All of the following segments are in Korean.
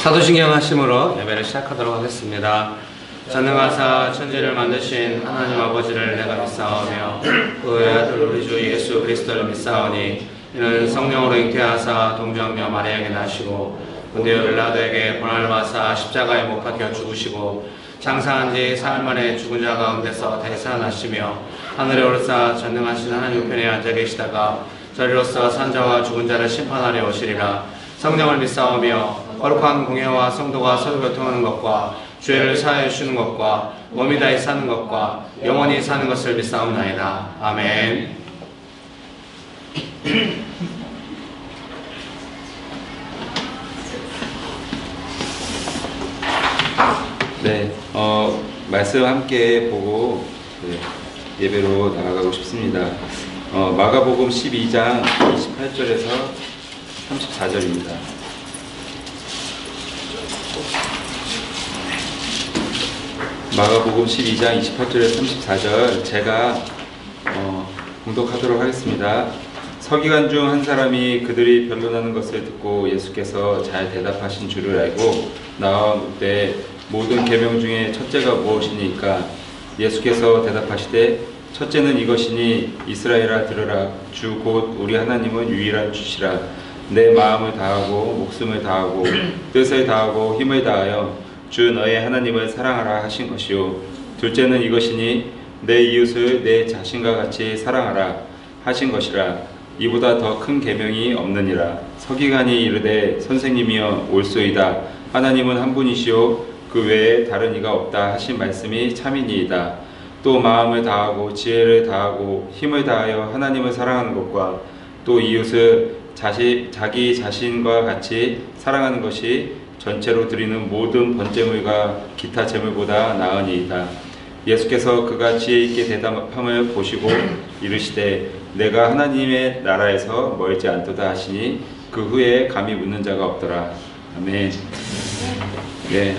사도신경 하심으로 예배를 시작하도록 하겠습니다. 전능하사 천지를 만드신 하나님 아버지를 내가 믿사오며 그의 아들 우리 주 예수 그리스도를 믿사오니 이는 성령으로 잉태하사 동정녀 마리아에게 나시고 본디오 빌라도에게 고난을 받사 십자가에 못 박혀 죽으시고 장사한 지 사흘 만에 죽은 자 가운데서 되살아나시며 하늘에 오르사 전능하신 하나님 우편에 앉아 계시다가 저리로서 산자와 죽은 자를 심판하려 오시리라. 성령을 믿사오며 거룩한 공예와 성도가 서로 교통하는 것과 죄를 사하여 주시는 것과 몸이 다히 사는 것과 영원히 사는 것을 믿사옵나이다. 아멘. 네, 말씀 함께 보고 예배로 나아가고 싶습니다. 마가복음 12장 28절에서 34절입니다. 마가복음 12장 28절에서 34절 제가 봉독하도록 하겠습니다. 서기관 중 한 사람이 그들이 변론하는 것을 듣고 예수께서 잘 대답하신 줄을 알고 나와 묻되 모든 계명 중에 첫째가 무엇이니까? 예수께서 대답하시되 첫째는 이것이니 이스라엘아 들으라. 주 곧 우리 하나님은 유일한 주시라. 내 마음을 다하고 목숨을 다하고 뜻을 다하고 힘을 다하여 주 너의 하나님을 사랑하라 하신 것이요. 둘째는 이것이니 내 이웃을 내 자신과 같이 사랑하라 하신 것이라. 이보다 더 큰 계명이 없느니라. 서기관이 이르되 선생님이여 옳소이다. 하나님은 한 분이시요 그 외에 다른 이가 없다 하신 말씀이 참이니이다. 또 마음을 다하고 지혜를 다하고 힘을 다하여 하나님을 사랑하는 것과 또 이웃을 자기 자신과 같이 사랑하는 것이 전체로 드리는 모든 번제물과 기타 제물보다 나으니이다. 예수께서 그가 지혜 있게 대답함을 보시고 이르시되 내가 하나님의 나라에서 멀지 않도다 하시니 그 후에 감히 묻는 자가 없더라. 아멘. 네,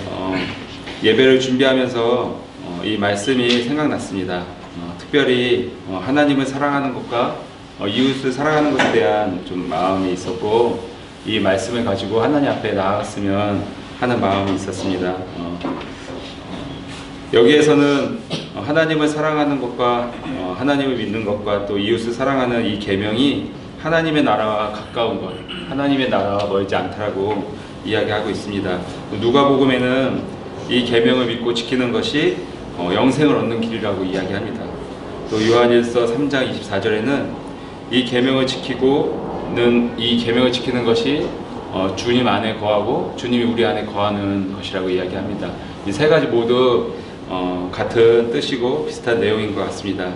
예배를 준비하면서 이 말씀이 생각났습니다. 특별히 하나님을 사랑하는 것과 이웃을 사랑하는 것에 대한 좀 마음이 있었고 이 말씀을 가지고 하나님 앞에 나아갔으면 하는 마음이 있었습니다. 여기에서는 하나님을 사랑하는 것과 하나님을 믿는 것과 또 이웃을 사랑하는 이 계명이 하나님의 나라와 가까운 것, 하나님의 나라와 멀지 않다라고 이야기하고 있습니다. 누가복음에는 이 계명을 믿고 지키는 것이 영생을 얻는 길이라고 이야기합니다. 또 요한일서 3장 24절에는 이 계명을 지키는 것이 주님 안에 거하고 주님이 우리 안에 거하는 것이라고 이야기합니다. 이 세 가지 모두 같은 뜻이고 비슷한 내용인 것 같습니다.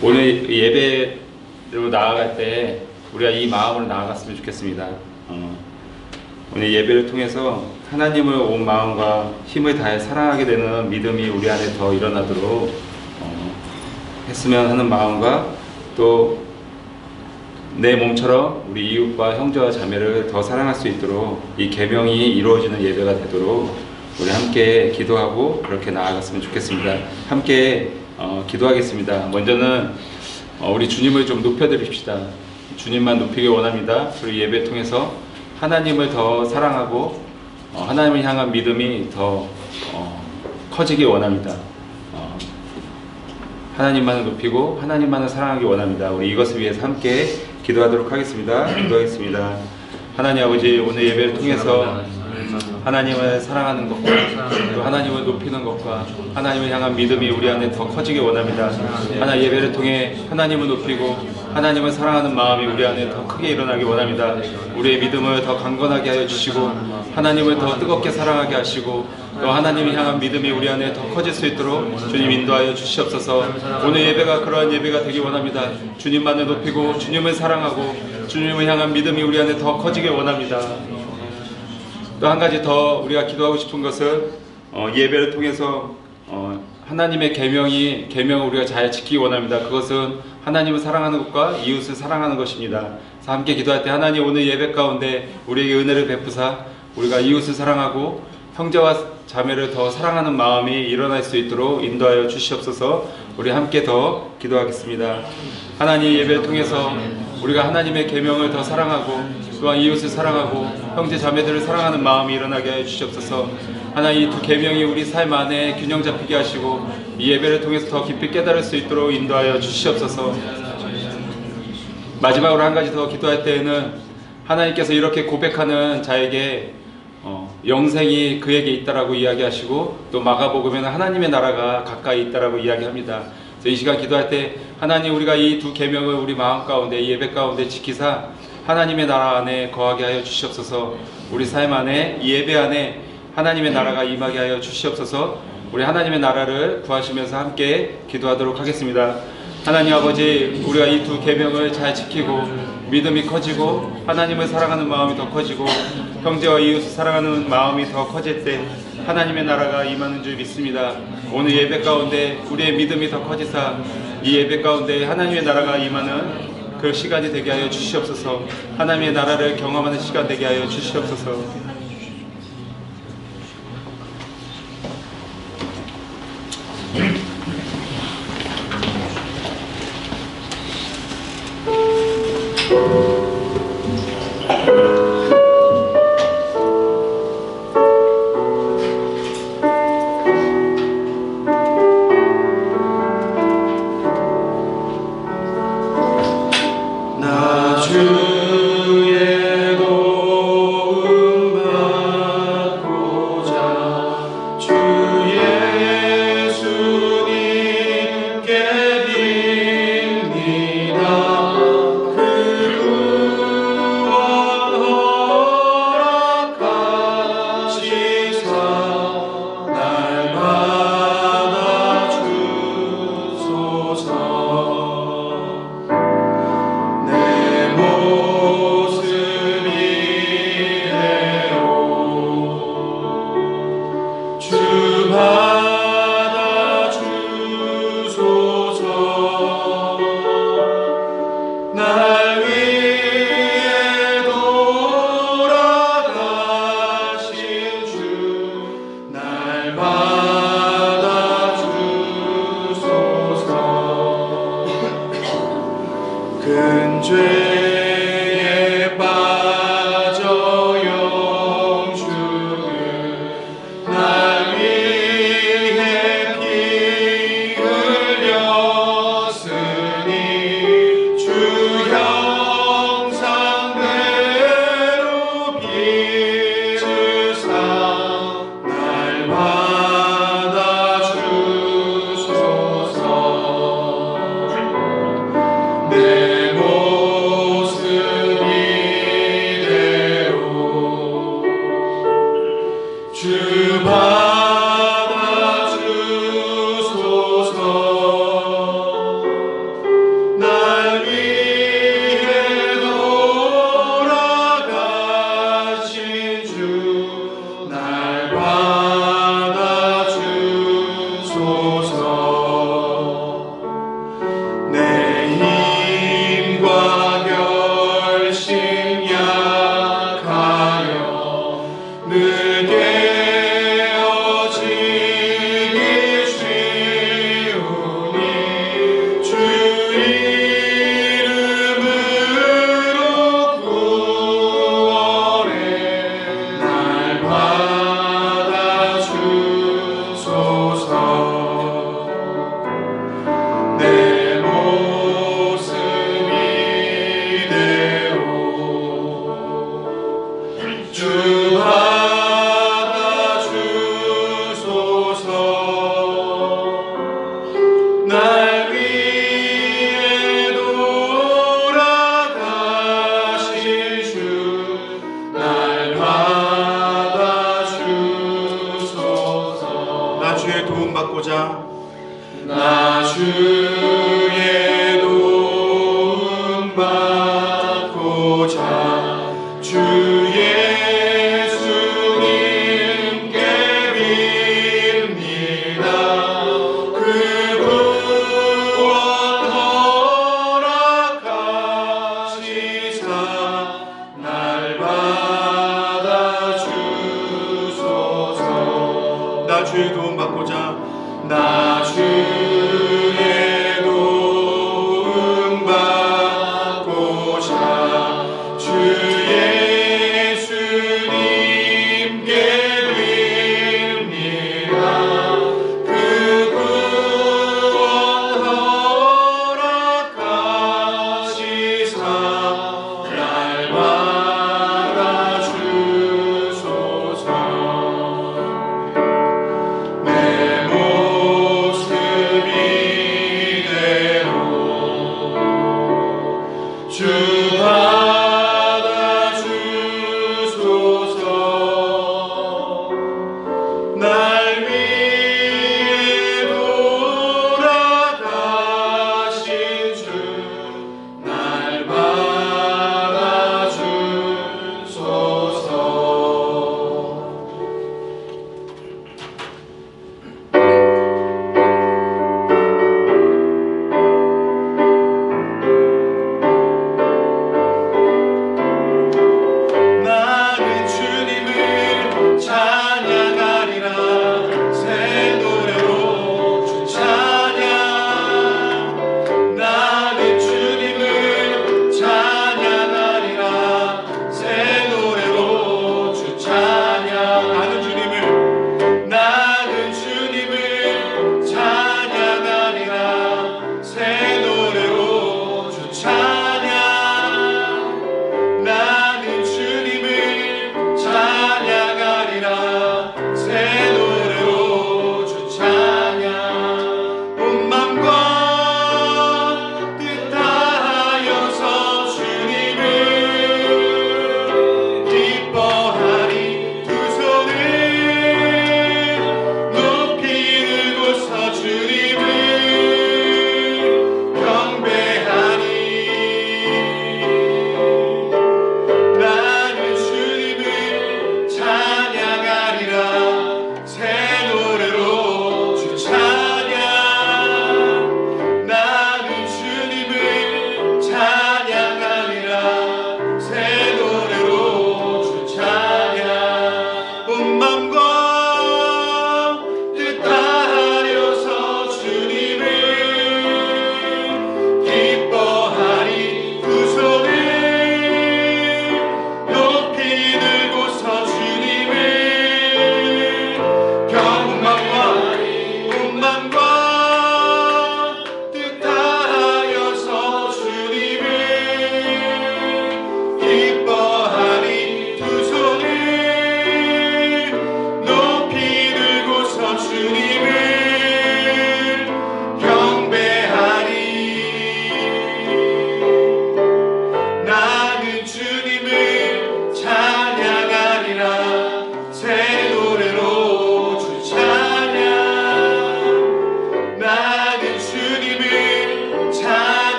오늘 예배로 나아갈 때 우리가 이 마음으로 나아갔으면 좋겠습니다. 오늘 예배를 통해서 하나님을 온 마음과 힘을 다해 사랑하게 되는 믿음이 우리 안에 더 일어나도록 했으면 하는 마음과 또 내 몸처럼 우리 이웃과 형제와 자매를 더 사랑할 수 있도록 이 계명이 이루어지는 예배가 되도록 우리 함께 기도하고 그렇게 나아갔으면 좋겠습니다. 함께 기도하겠습니다. 먼저는 우리 주님을 좀 높여드립시다. 주님만 높이기 원합니다. 그리고 예배 통해서 하나님을 더 사랑하고 하나님을 향한 믿음이 더 커지기 원합니다. 하나님만을 높이고 하나님만을 사랑하기 원합니다. 우리 이것을 위해서 함께 기도하도록 하겠습니다. 기도하겠습니다. 하나님 아버지, 오늘 예배를 통해서 하나님을 사랑하는 것과 또 하나님을 높이는 것과 하나님을 향한 믿음이 우리 안에 더 커지기 원합니다. 하나님 예배를 통해 하나님을 높이고 하나님을 사랑하는 마음이 우리 안에 더 크게 일어나기 원합니다. 우리의 믿음을 더 강건하게 하여 주시고 하나님을 더 뜨겁게 사랑하게 하시고 또 하나님을 향한 믿음이 우리 안에 더 커질 수 있도록 주님 인도하여 주시옵소서. 오늘 예배가 그러한 예배가 되기 원합니다. 주님만을 높이고 주님을 사랑하고 주님을 향한 믿음이 우리 안에 더 커지기 원합니다. 또 한 가지 더 우리가 기도하고 싶은 것은 예배를 통해서 하나님의 계명을 우리가 잘 지키기 원합니다. 그것은 하나님을 사랑하는 것과 이웃을 사랑하는 것입니다. 그래서 함께 기도할 때 하나님 오늘 예배 가운데 우리에게 은혜를 베푸사 우리가 이웃을 사랑하고 형제와 자매를 더 사랑하는 마음이 일어날 수 있도록 인도하여 주시옵소서. 우리 함께 더 기도하겠습니다. 하나님 예배를 통해서 우리가 하나님의 계명을 더 사랑하고 또한 이웃을 사랑하고 형제 자매들을 사랑하는 마음이 일어나게 하여 주시옵소서. 하나님, 이 두 계명이 우리 삶 안에 균형 잡히게 하시고 이 예배를 통해서 더 깊이 깨달을 수 있도록 인도하여 주시옵소서. 마지막으로 한 가지 더 기도할 때에는 하나님께서 이렇게 고백하는 자에게 영생이 그에게 있다라고 이야기하시고 또 마가복음에는 하나님의 나라가 가까이 있다라고 이야기합니다. 그래서 이 시간 기도할 때 하나님, 우리가 이 두 계명을 우리 마음 가운데 이 예배 가운데 지키사 하나님의 나라 안에 거하게 하여 주시옵소서. 우리 삶 안에 이 예배 안에 하나님의 나라가 임하게 하여 주시옵소서. 우리 하나님의 나라를 구하시면서 함께 기도하도록 하겠습니다. 하나님 아버지, 우리가 이 두 계명을 잘 지키고 믿음이 커지고 하나님을 사랑하는 마음이 더 커지고 형제와 이웃을 사랑하는 마음이 더 커질 때 하나님의 나라가 임하는 줄 믿습니다. 오늘 예배 가운데 우리의 믿음이 더 커지사 이 예배 가운데 하나님의 나라가 임하는 그 시간이 되게 하여 주시옵소서. 하나님의 나라를 경험하는 시간 되게 하여 주시옵소서. 큰 죄에 빠져 영주를 날 위해 피 흘렸으니 주 형상대로 빚으사 날 받아주소서. 내 모습 이대로 주 받아주소서. 날 위해 돌아가신 주 날 받아주소서. 내 힘과 결심 약하여 늘 깨어지기 쉬우니 주 이름으로 구원해 날 받아주소서. 내 모습 이대로 주 받아주소서. 날 위해 돌아가신 주 날 받아주소서. 나 주의 도움 받고자 나 주의 도움 받고자 주 예수님께 빕니다. 그 구원 허락하시사 날 받아주소서. 나 주의 도움 받고자 나 주의 도움 받고자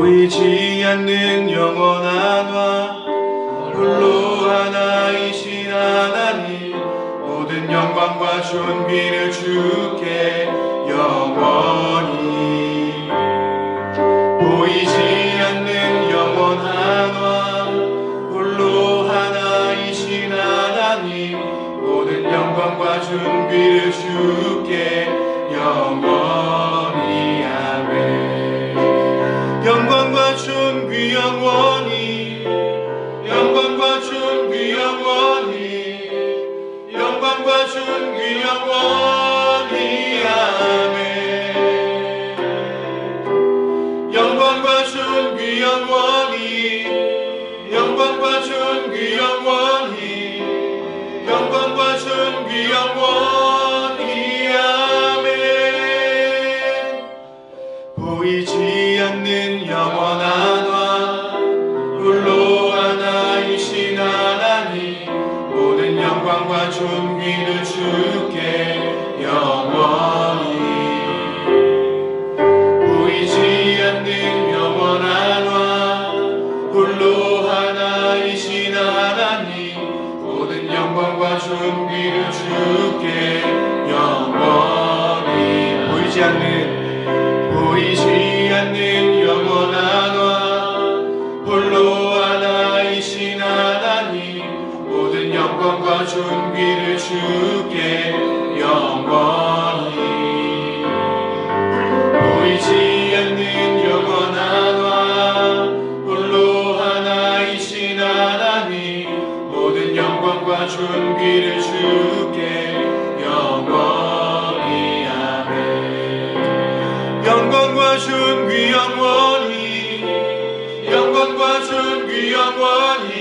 보이지 않는 영원한 화 홀로 하나이신 하나님 모든 영광과 존귀를 주께 영원히 보이지 않는 영원한 화 홀로 하나이신 하나님 모든 영광과 존귀를 주께 영원히 아멘. 영광과 존귀 영원히 영광과 존귀 영원히 영광과 존귀 영원히 아멘. 영광과 존귀 영원히 영광과 존귀 영원히 영광과 존귀 영원히 아멘. 보이지 않는 영원한 화 홀로 하나이신 하나님 모든 영광과 존귀를 주께 영원히 보이지 않는 영원한 화 홀로 하나이신 하나님 모든 영광과 존귀를 주께 영원히 보이지 않는 영원한 화 홀로 하나이신 하나님 모든 영광과 존귀를 주께 영원히 보이지 않는 영원한 화 홀로 하나이신 하나님 모든 영광과 존귀를 주께 영원히 아멘. 영광과 존귀 영원히 영광과 존귀 영원히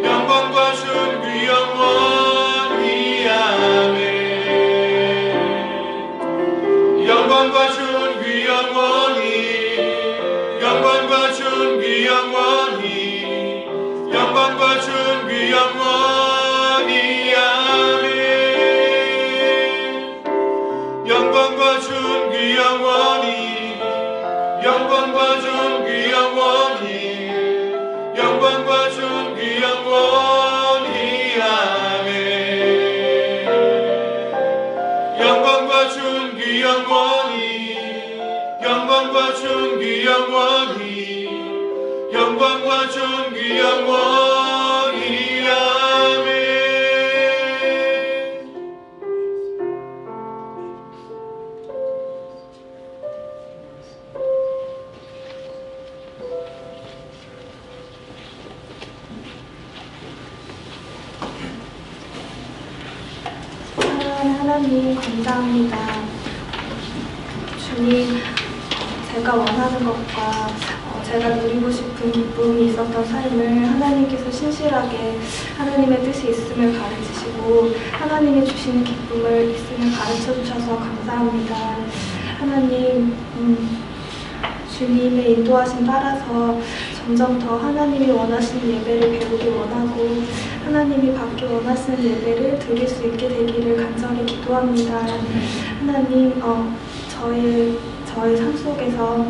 영광과 존귀 영원히 아멘. 영광과 존귀 영원히 영광과 존귀 영원히 영광과 존귀 영원히 아멘. 영광과 존귀 영원히 영광과 존귀 영원히 영광과 존귀 영원히 아멘. 영광과 존귀 영원히 영광과 존귀 영원히 영광과 존귀 영원히 아멘. 하나님 감사합니다. 주님, 제가 원하는 것과 제가 누리고 싶은 기쁨이 있었던 삶을 하나님께서 신실하게 하나님의 뜻이 있음을 가르치시고 하나님이 주시는 기쁨을 있음을 가르쳐 주셔서 감사합니다. 하나님, 주님의 인도하심 따라서 점점 더 하나님이 원하시는 예배를 배우기 원하고 하나님이 받기 원하시는 예배를 드릴 수 있게 되기를 간절히 기도합니다. 하나님, 저의 삶 속에서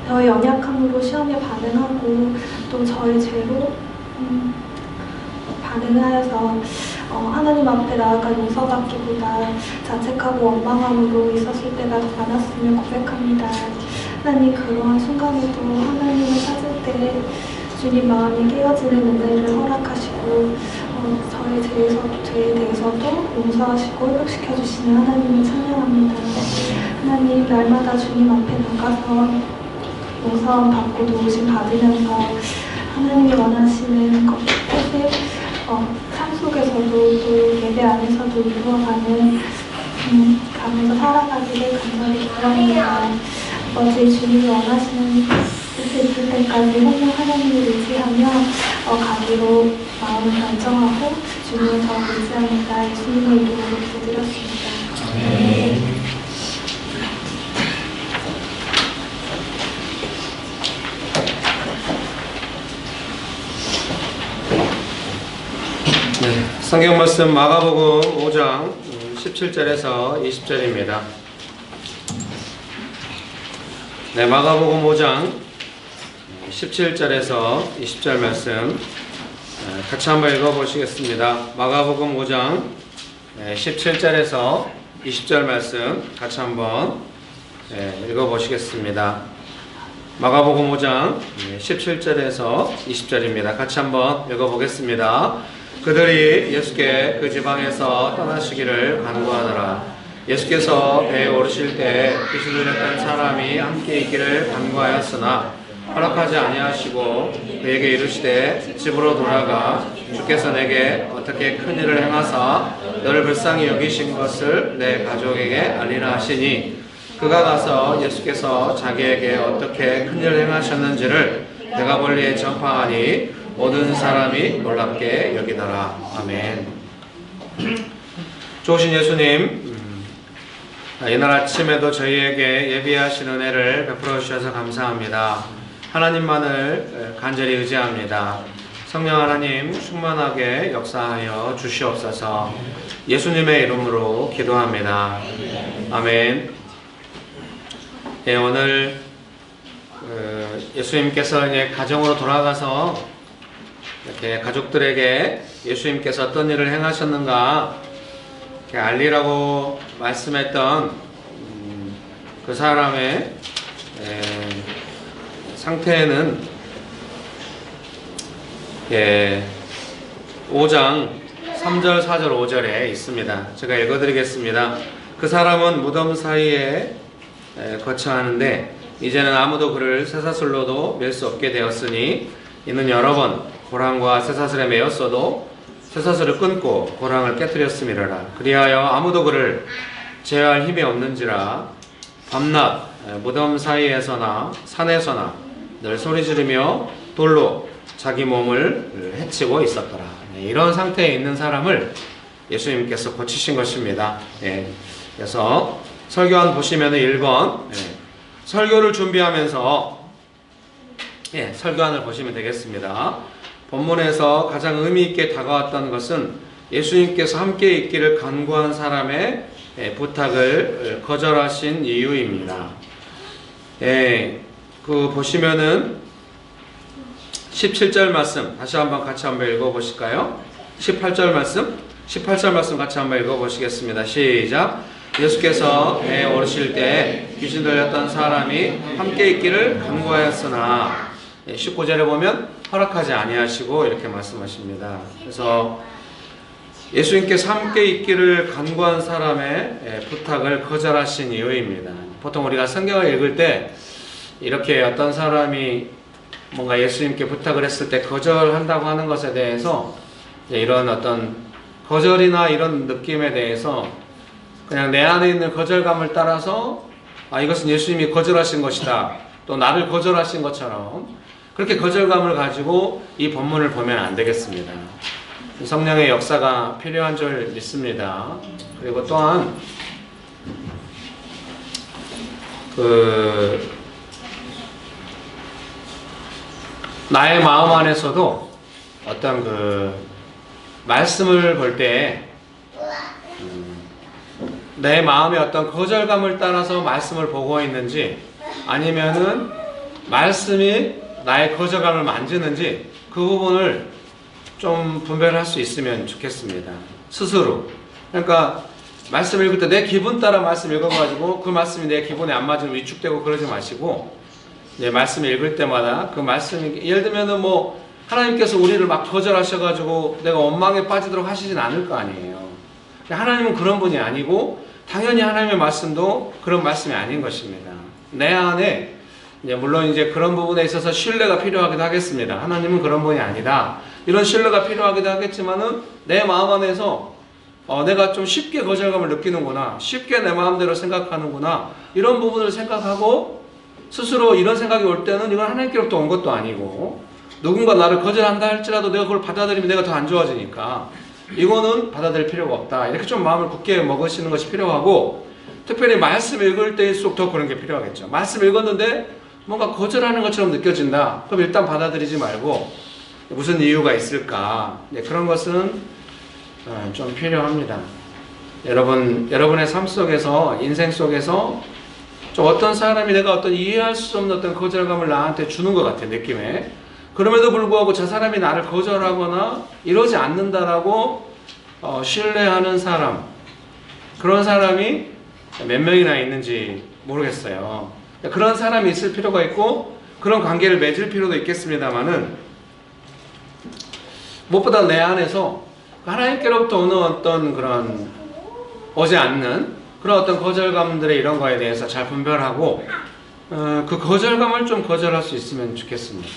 저의 연약함으로 시험에 반응하고 또 저의 죄로 반응하여서 하나님 앞에 나아가 용서받기보다 자책하고 원망함으로 있었을 때가 더 많았음을 고백합니다. 하나님, 그러한 순간에도 하나님을 찾을 때 주님 마음이 깨어지는 은혜를 허락하시고 저의 죄에 대해서도 용서하시고 회복시켜 주시는 하나님을 찬양합니다. 하나님, 날마다 주님 앞에 나가서 용서함 받고 도우심 받으면서 하나님이 원하시는 것 뜻을 삶 속에서도 또 예배 안에서도 이루어가는 가면서 살아가기를 간절히 기도합니다. 아버지, 주님이 원하시는 뜻을 이룰 때까지 항상 하나님을 의지하며 가기로 마음을 결정하고 주님을 더 의지합니다. 예수님의 이름으로 기도드렸습니다. 네. 성경 말씀 마가복음 5장 17절에서 20절입니다. 네, 마가복음 5장 17절에서 20절 말씀 같이 한번 읽어보시겠습니다. 마가복음 5장 17절에서 20절 말씀 같이 한번 읽어보시겠습니다. 마가복음 5장 17절에서 20절입니다. 같이 한번 읽어보겠습니다. 그들이 예수께 그 지방에서 떠나시기를 간구하더라. 예수께서 배에 오르실 때 귀신 들렸던 사람이 함께 있기를 간구하였으나 허락하지 아니하시고 그에게 이르시되 집으로 돌아가 주께서 내게 어떻게 큰 일을 행하사 너를 불쌍히 여기신 것을 내 가족에게 알리라 하시니 그가 가서 예수께서 자기에게 어떻게 큰 일을 행하셨는지를 대가벌리에 전파하니 모든 사람이 놀랍게 여기더라. 아멘. 좋으신 예수님, 이날 아침에도 저희에게 예비하신 은혜를 베풀어 주셔서 감사합니다. 하나님만을 간절히 의지합니다. 성령 하나님 충만하게 역사하여 주시옵소서. 예수님의 이름으로 기도합니다. 아멘. 네, 오늘 예수님께서 이제 가정으로 돌아가서 이렇게 가족들에게 예수님께서 어떤 일을 행하셨는가 이렇게 알리라고 말씀했던 그 사람의 상태는 5장 3절, 4절, 5절에 있습니다. 제가 읽어드리겠습니다. 그 사람은 무덤 사이에 거처하는데 이제는 아무도 그를 쇠사슬로도 맬 수 없게 되었으니 이는 여러 번 고랑과 쇠사슬에 매였어도 쇠사슬을 끊고 고랑을 깨뜨렸음이라라. 그리하여 아무도 그를 제어할 힘이 없는지라 밤낮 무덤 사이에서나 산에서나 늘 소리 지르며 돌로 자기 몸을 해치고 있었더라. 이런 상태에 있는 사람을 예수님께서 고치신 것입니다. 그래서 설교한 보시면 1번 설교를 준비하면서 설교안을 보시면 되겠습니다. 본문에서 가장 의미 있게 다가왔던 것은 예수님께서 함께 있기를 간구한 사람의 부탁을 거절하신 이유입니다. 그 보시면은 17절 말씀 다시 한번 같이 한번 읽어보실까요? 18절 말씀 같이 한번 읽어보시겠습니다. 시작. 예수께서 배에 오르실 때 귀신 들렸던 사람이 함께 있기를 간구하였으나 19절에 보면 허락하지 아니하시고 이렇게 말씀하십니다. 그래서 예수님께서 함께 있기를 간구한 사람의 부탁을 거절하신 이유입니다. 보통 우리가 성경을 읽을 때 이렇게 어떤 사람이 뭔가 예수님께 부탁을 했을 때 거절한다고 하는 것에 대해서 이런 어떤 거절이나 이런 느낌에 대해서 그냥 내 안에 있는 거절감을 따라서 이것은 예수님이 거절하신 것이다, 또 나를 거절하신 것처럼 그렇게 거절감을 가지고 이 본문을 보면 안 되겠습니다. 성령의 역사가 필요한 줄 믿습니다. 그리고 또한 나의 마음 안에서도 어떤 말씀을 볼 때 내 마음의 어떤 거절감을 따라서 말씀을 보고 있는지 아니면은 말씀이 나의 거절감을 만지는지 그 부분을 좀 분별할 수 있으면 좋겠습니다. 스스로. 그러니까 말씀 읽을 때 내 기분 따라 말씀 읽어가지고 그 말씀이 내 기분에 안 맞으면 위축되고 그러지 마시고 말씀 읽을 때마다 그 말씀이 예를 들면은 하나님께서 우리를 막 거절하셔가지고 내가 원망에 빠지도록 하시진 않을 거 아니에요. 하나님은 그런 분이 아니고 당연히 하나님의 말씀도 그런 말씀이 아닌 것입니다. 내 안에 물론 이제 그런 부분에 있어서 신뢰가 필요하기도 하겠습니다. 하나님은 그런 분이 아니다. 이런 신뢰가 필요하기도 하겠지만은 내 마음 안에서 내가 좀 쉽게 거절감을 느끼는구나, 쉽게 내 마음대로 생각하는구나, 이런 부분을 생각하고 스스로 이런 생각이 올 때는 이건 하나님께로부터 온 것도 아니고 누군가 나를 거절한다 할지라도 내가 그걸 받아들이면 내가 더 안 좋아지니까 이거는 받아들일 필요가 없다. 이렇게 좀 마음을 굳게 먹으시는 것이 필요하고, 특별히 말씀 읽을 때일수록 더 그런 게 필요하겠죠. 말씀 읽었는데 뭔가 거절하는 것처럼 느껴진다. 그럼 일단 받아들이지 말고 무슨 이유가 있을까? 그런 것은 좀 필요합니다. 여러분의 삶 속에서, 인생 속에서 좀 어떤 사람이 내가 어떤 이해할 수 없는 어떤 거절감을 나한테 주는 것 같아, 느낌에. 그럼에도 불구하고 저 사람이 나를 거절하거나 이러지 않는다라고 신뢰하는 사람, 그런 사람이 몇 명이나 있는지 모르겠어요. 그런 사람이 있을 필요가 있고 그런 관계를 맺을 필요도 있겠습니다만은, 무엇보다 내 안에서 하나님께로부터 오는 어떤 그런 오지 않는 그런 어떤 거절감들의 이런 거에 대해서 잘 분별하고 그 거절감을 좀 거절할 수 있으면 좋겠습니다.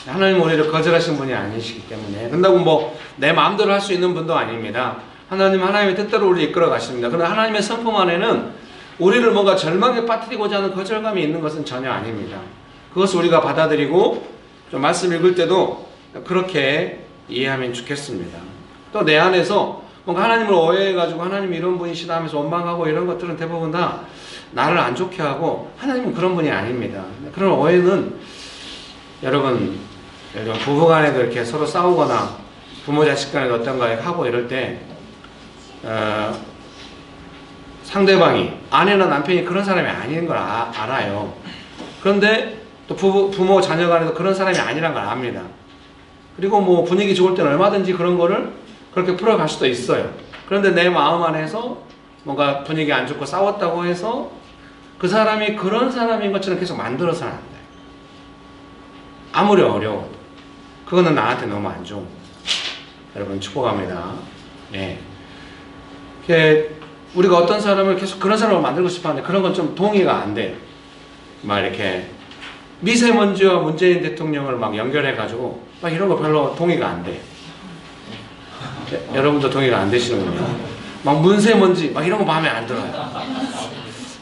하나님 우리를 거절하신 분이 아니시기 때문에, 그런다고 뭐 내 마음대로 할 수 있는 분도 아닙니다. 하나님의 뜻대로 우리를 이끌어 가십니다. 그러나 하나님의 성품 안에는 우리를 뭔가 절망에 빠뜨리고자 하는 거절감이 있는 것은 전혀 아닙니다. 그것을 우리가 받아들이고 좀 말씀 읽을 때도 그렇게 이해하면 좋겠습니다. 또 내 안에서 뭔가 하나님을 오해해가지고 하나님이 이런 분이시다 하면서 원망하고 이런 것들은 대부분 다 나를 안 좋게 하고, 하나님은 그런 분이 아닙니다. 그런 오해는 여러분 부부간에도 이렇게 서로 싸우거나 부모 자식 간에도 어떤 거 하고 이럴 때 상대방이, 아내나 남편이 그런 사람이 아닌 걸 알아요. 그런데 또 부모 자녀 간에도 그런 사람이 아니란 걸 압니다. 그리고 뭐 분위기 좋을 때는 얼마든지 그런 거를 그렇게 풀어갈 수도 있어요. 그런데 내 마음 안에서 뭔가 분위기 안 좋고 싸웠다고 해서 그 사람이 그런 사람인 것처럼 계속 만들어서는 안 돼요. 아무리 어려워도. 그거는 나한테 너무 안 좋은 거예요. 여러분 축복합니다. 예. 우리가 어떤 사람을 계속 그런 사람을 만들고 싶어 하는데 그런 건 좀 동의가 안 돼요. 막 이렇게 미세먼지와 문재인 대통령을 막 연결해가지고 막 이런 거 별로 동의가 안 돼요. 여러분도 동의가 안 되시는군요. 막 문세먼지 막 이런 거 마음에 안 들어요.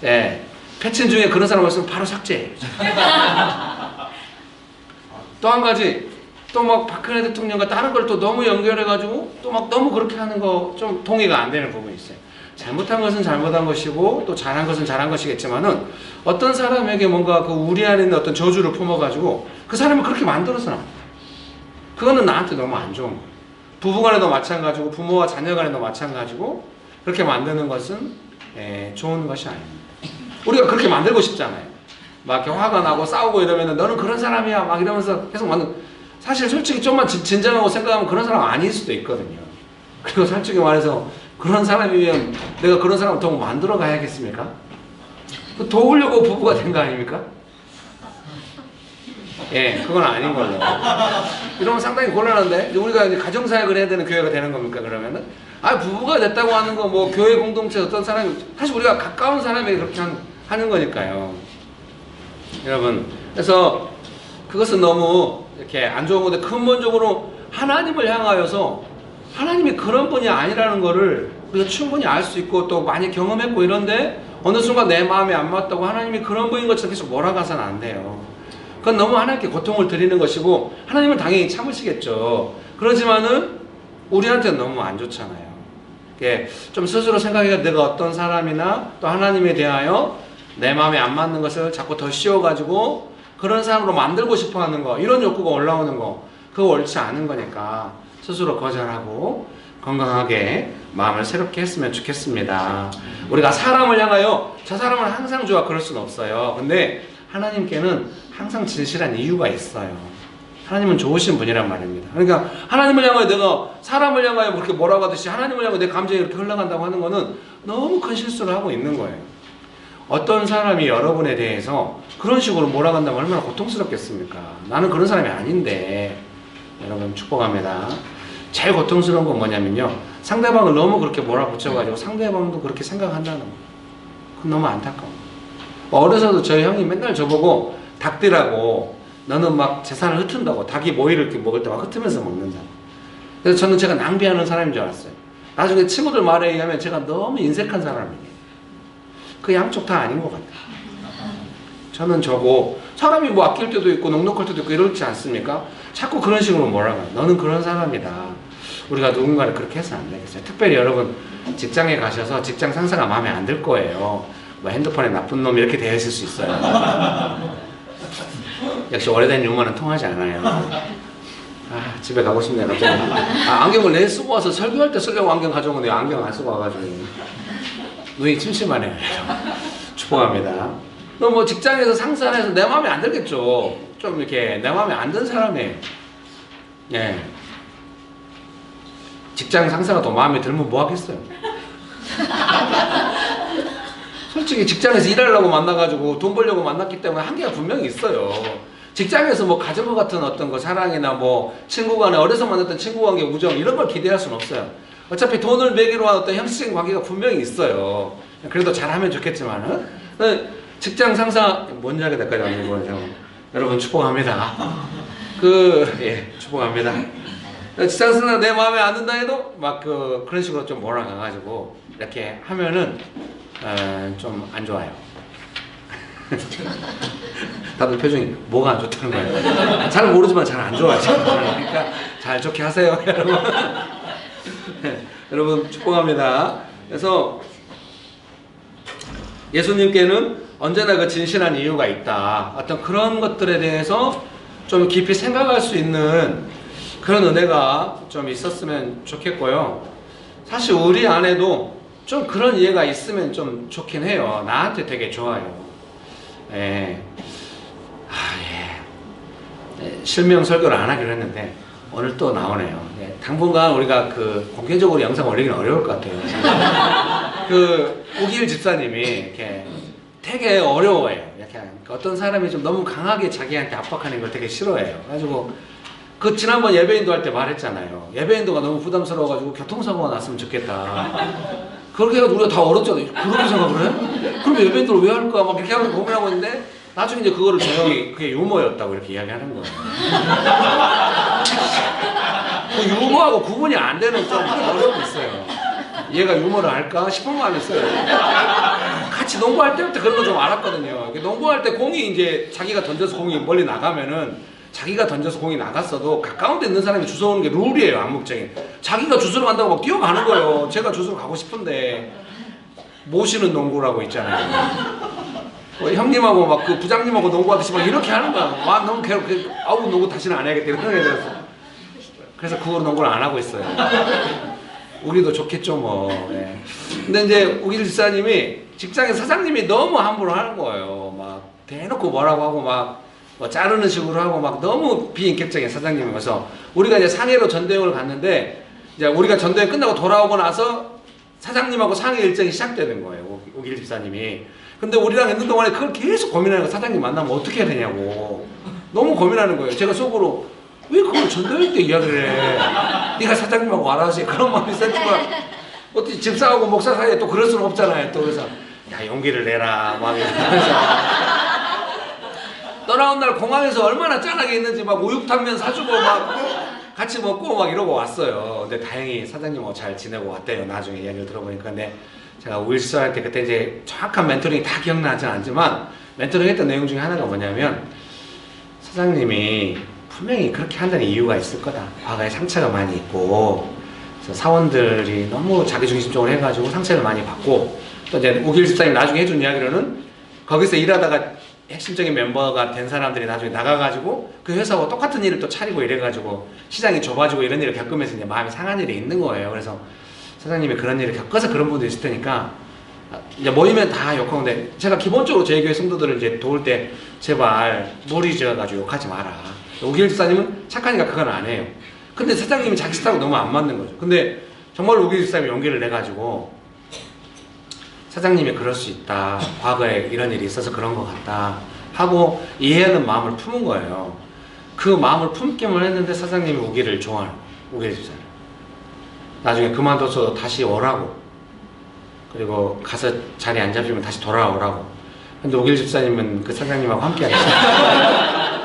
예. 패친 중에 그런 사람 있으면 바로 삭제해요. 또 한 가지, 또 막 박근혜 대통령과 다른 걸 또 너무 연결해가지고 또 막 너무 그렇게 하는 거 좀 동의가 안 되는 부분이 있어요. 잘못한 것은 잘못한 것이고 또 잘한 것은 잘한 것이겠지만은 어떤 사람에게 뭔가 그 우리 안에 있는 어떤 저주를 품어가지고 그 사람을 그렇게 만들어서는 안 돼요. 그거는 나한테 너무 안 좋은 거예요. 부부간에도 마찬가지고 부모와 자녀간에도 마찬가지고 그렇게 만드는 것은 좋은 것이 아닙니다. 우리가 그렇게 만들고 싶잖아요. 막 이렇게 화가 나고 싸우고 이러면은 너는 그런 사람이야 막 이러면서 계속 사실 솔직히 좀만 진정하고 생각하면 그런 사람 아닐 수도 있거든요. 그리고 솔직히 말해서 그런 사람이면 내가 그런 사람을 더 만들어 가야겠습니까? 도우려고 부부가 된 거 아닙니까? 예, 그건 아닌 걸로. 이러면 상당히 곤란한데, 우리가 이제 가정사역을 해야 되는 교회가 되는 겁니까, 그러면은? 부부가 됐다고 하는 거, 뭐, 교회 공동체 어떤 사람이, 사실 우리가 가까운 사람에게 그렇게 하는 거니까요. 여러분, 그래서 그것은 너무 이렇게 안 좋은 건데, 근본적으로 하나님을 향하여서 하나님이 그런 분이 아니라는 거를 우리가 충분히 알 수 있고 또 많이 경험했고 이런데 어느 순간 내 마음에 안 맞다고 하나님이 그런 분인 것처럼 계속 몰아가서는 안 돼요. 그건 너무 하나님께 고통을 드리는 것이고 하나님은 당연히 참으시겠죠. 그렇지만은 우리한테는 너무 안 좋잖아요. 좀 스스로 생각해서 내가 어떤 사람이나 또 하나님에 대하여 내 마음에 안 맞는 것을 자꾸 더 씌워가지고 그런 사람으로 만들고 싶어 하는 거, 이런 욕구가 올라오는 거, 그거 옳지 않은 거니까 스스로 거절하고 건강하게 마음을 새롭게 했으면 좋겠습니다. 우리가 사람을 향하여 저 사람은 항상 좋아 그럴 수는 없어요. 근데 하나님께는 항상 진실한 이유가 있어요. 하나님은 좋으신 분이란 말입니다. 그러니까 하나님을 향하여 내가 사람을 향하여 그렇게 몰아가듯이 하나님을 향하여 내 감정이 이렇게 흘러간다고 하는 거는 너무 큰 실수를 하고 있는 거예요. 어떤 사람이 여러분에 대해서 그런 식으로 몰아간다면 얼마나 고통스럽겠습니까? 나는 그런 사람이 아닌데. 여러분 축복합니다. 제일 고통스러운 건 뭐냐면요, 상대방을 너무 그렇게 몰아붙여가지고 상대방도 그렇게 생각한다는 거. 그건 너무 안타까워. 어려서도 저희 형이 맨날 저보고 닭들하고 너는 막 재산을 흩은다고, 닭이 모이를 이렇게 먹을 때 막 흩으면서 먹는다. 그래서 저는 제가 낭비하는 사람인 줄 알았어요. 나중에 친구들 말에 의하면 제가 너무 인색한 사람이에요. 그 양쪽 다 아닌 것 같아요. 저는 저고, 사람이 뭐 아낄 때도 있고 넉넉할 때도 있고 이렇지 않습니까? 자꾸 그런 식으로 몰아가요. 너는 그런 사람이다. 우리가 누군가를 그렇게 해서는 안 되겠어요. 특별히 여러분 직장에 가셔서 직장 상사가 마음에 안 들 거예요. 뭐 핸드폰에 나쁜 놈 이렇게 되어 있을 수 있어요. 역시 오래된 유머는 통하지 않아요. 집에 가고 싶네요. 갑자기. 안경을 내 쓰고 와서 설교할 때 쓰려고 안경 가져온 건데 안경 안 쓰고 와가지고 눈이 침침하네요. 축복합니다. 너 뭐 직장에서 상사 안에서 내 마음에 안 들겠죠. 좀 이렇게 내 마음에 안 든 사람이에요. 예. 직장 상사가 더 마음에 들면 뭐 하겠어요? 솔직히 직장에서 일하려고 만나가지고 돈 벌려고 만났기 때문에 한계가 분명히 있어요. 직장에서 뭐 가정과 같은 어떤 거 사랑이나 뭐 친구 간에 어려서 만났던 친구 관계 우정 이런 걸 기대할 수는 없어요. 어차피 돈을 매기로 한 어떤 형식적인 관계가 분명히 있어요. 그래도 잘하면 좋겠지만은 직장 상사 뭔 이야기 될까지 안 보내죠. 여러분 축복합니다. 예, 축복합니다. 직장 상사 내 마음에 안 든다 해도 막 그런 식으로 좀 몰아가가지고 이렇게 하면은 좀 안 좋아요. 다들 표정이 뭐가 안 좋다는 거예요. 잘 모르지만 잘 안 좋아요. 그러니까 잘 좋게 하세요, 여러분. 여러분 축복합니다. 그래서 예수님께는 언제나 그 진실한 이유가 있다. 어떤 그런 것들에 대해서 좀 깊이 생각할 수 있는 그런 은혜가 좀 있었으면 좋겠고요. 사실 우리 안에도 좀 그런 이해가 있으면 좀 좋긴 해요. 나한테 되게 좋아요. 예. 실명 설교를 안 하기로 했는데 오늘 또 나오네요. 예. 당분간 우리가 공개적으로 영상 올리기는 어려울 것 같아요. 우길 집사님이 이렇게 되게 어려워해요. 이렇게 어떤 사람이 좀 너무 강하게 자기한테 압박하는 걸 되게 싫어해요. 그래가지고 지난번 예배인도 할 때 말했잖아요. 예배인도가 너무 부담스러워가지고 교통사고가 났으면 좋겠다. 그렇게 해가지고 우리가 다 얼었잖아요. 그렇게 생각을 해? 그럼 예배인도를 왜 할까? 막 이렇게 하면서 고민하고 있는데 나중에 이제 그거를 조용히 그게 유머였다고 이렇게 이야기하는 거예요. 그 유머하고 구분이 안 되는 좀 어려움이 있어요. 얘가 유머를 할까 싶은 마음이 있어요. 같이 농구할 때부터 그런 거 좀 알았거든요. 농구할 때 공이 이제 자기가 던져서 공이 멀리 나가면은 자기가 던져서 공이 나갔어도 가까운 데 있는 사람이 주워오는 게 룰이에요, 암묵적인. 자기가 주스러 간다고 막 뛰어가는 거예요. 제가 주스러 가고 싶은데 모시는 농구라고 있잖아요. 형님하고 막 부장님하고 농구하듯이 막 이렇게 하는 거야. 와, 너무 괴롭게, 아우, 농구 다시는 안 해야겠다. 이런 생각이 들었어. 그래서 그 후로 농구를 안 하고 있어요. 우리도 좋겠죠, 뭐. 네. 근데 이제 우길 집사님이 직장에 사장님이 너무 함부로 하는 거예요. 막 대놓고 뭐라고 하고 막 뭐 자르는 식으로 하고 막 너무 비인격적인 사장님이어서 우리가 이제 상해로 전도여행을 갔는데 이제 우리가 전도여행 끝나고 돌아오고 나서 사장님하고 상해 일정이 시작되는 거예요. 우길 집사님이. 근데 우리랑 있는 동안에 그걸 계속 고민하는 거예요. 사장님 만나면 어떻게 해야 되냐고. 너무 고민하는 거예요. 제가 속으로 왜 그걸 전도여행 때 이야기를 해. 네가 사장님하고 알아서 그런 마음이 있었지만 어떻게 집사하고 목사 사이에 또 그럴 수는 없잖아요. 또 그래서 야, 용기를 내라 막 이러면서 떠나온 날 공항에서 얼마나 짠하게 있는지 막 우육탕면 사주고 막 같이 먹고 막 이러고 왔어요. 근데 다행히 사장님하고 잘 지내고 왔대요. 나중에 이야기를 들어보니까. 근데 제가 우일수할 때 그때 이제 정확한 멘토링이 다 기억나지 않지만 멘토링 했던 내용 중에 하나가 뭐냐면 사장님이 분명히 그렇게 한다는 이유가 있을 거다. 과거에 상처가 많이 있고 그래서 사원들이 너무 자기중심적으로 해가지고 상처를 많이 받고 또 이제 우길 집사님 나중에 해준 이야기로는 거기서 일하다가 핵심적인 멤버가 된 사람들이 나중에 나가가지고 그 회사하고 똑같은 일을 또 차리고 이래가지고 시장이 좁아지고 이런 일을 겪으면서 이제 마음이 상한 일이 있는 거예요. 그래서 사장님이 그런 일을 겪어서 그런 분도 있을 테니까 이제 모이면 다 욕하는데 제가 기본적으로 저희 교회 성도들을 이제 도울 때 제발 머리 지어가지고 욕하지 마라. 우길 집사님은 착하니까 그건 안 해요. 근데 사장님이 자기 스타일하고 너무 안 맞는 거죠. 근데 정말 우길 집사님이 용기를 내가지고 사장님이 그럴 수 있다. 과거에 이런 일이 있어서 그런 것 같다. 하고 이해하는 마음을 품은 거예요. 그 마음을 품기만 했는데 사장님이 우기를 좋아하는 우길 집사님. 나중에 그만둬서 다시 오라고. 그리고 가서 자리 안 잡히면 다시 돌아오라고. 근데 우길 집사님은 그 사장님하고 함께 하겠어요.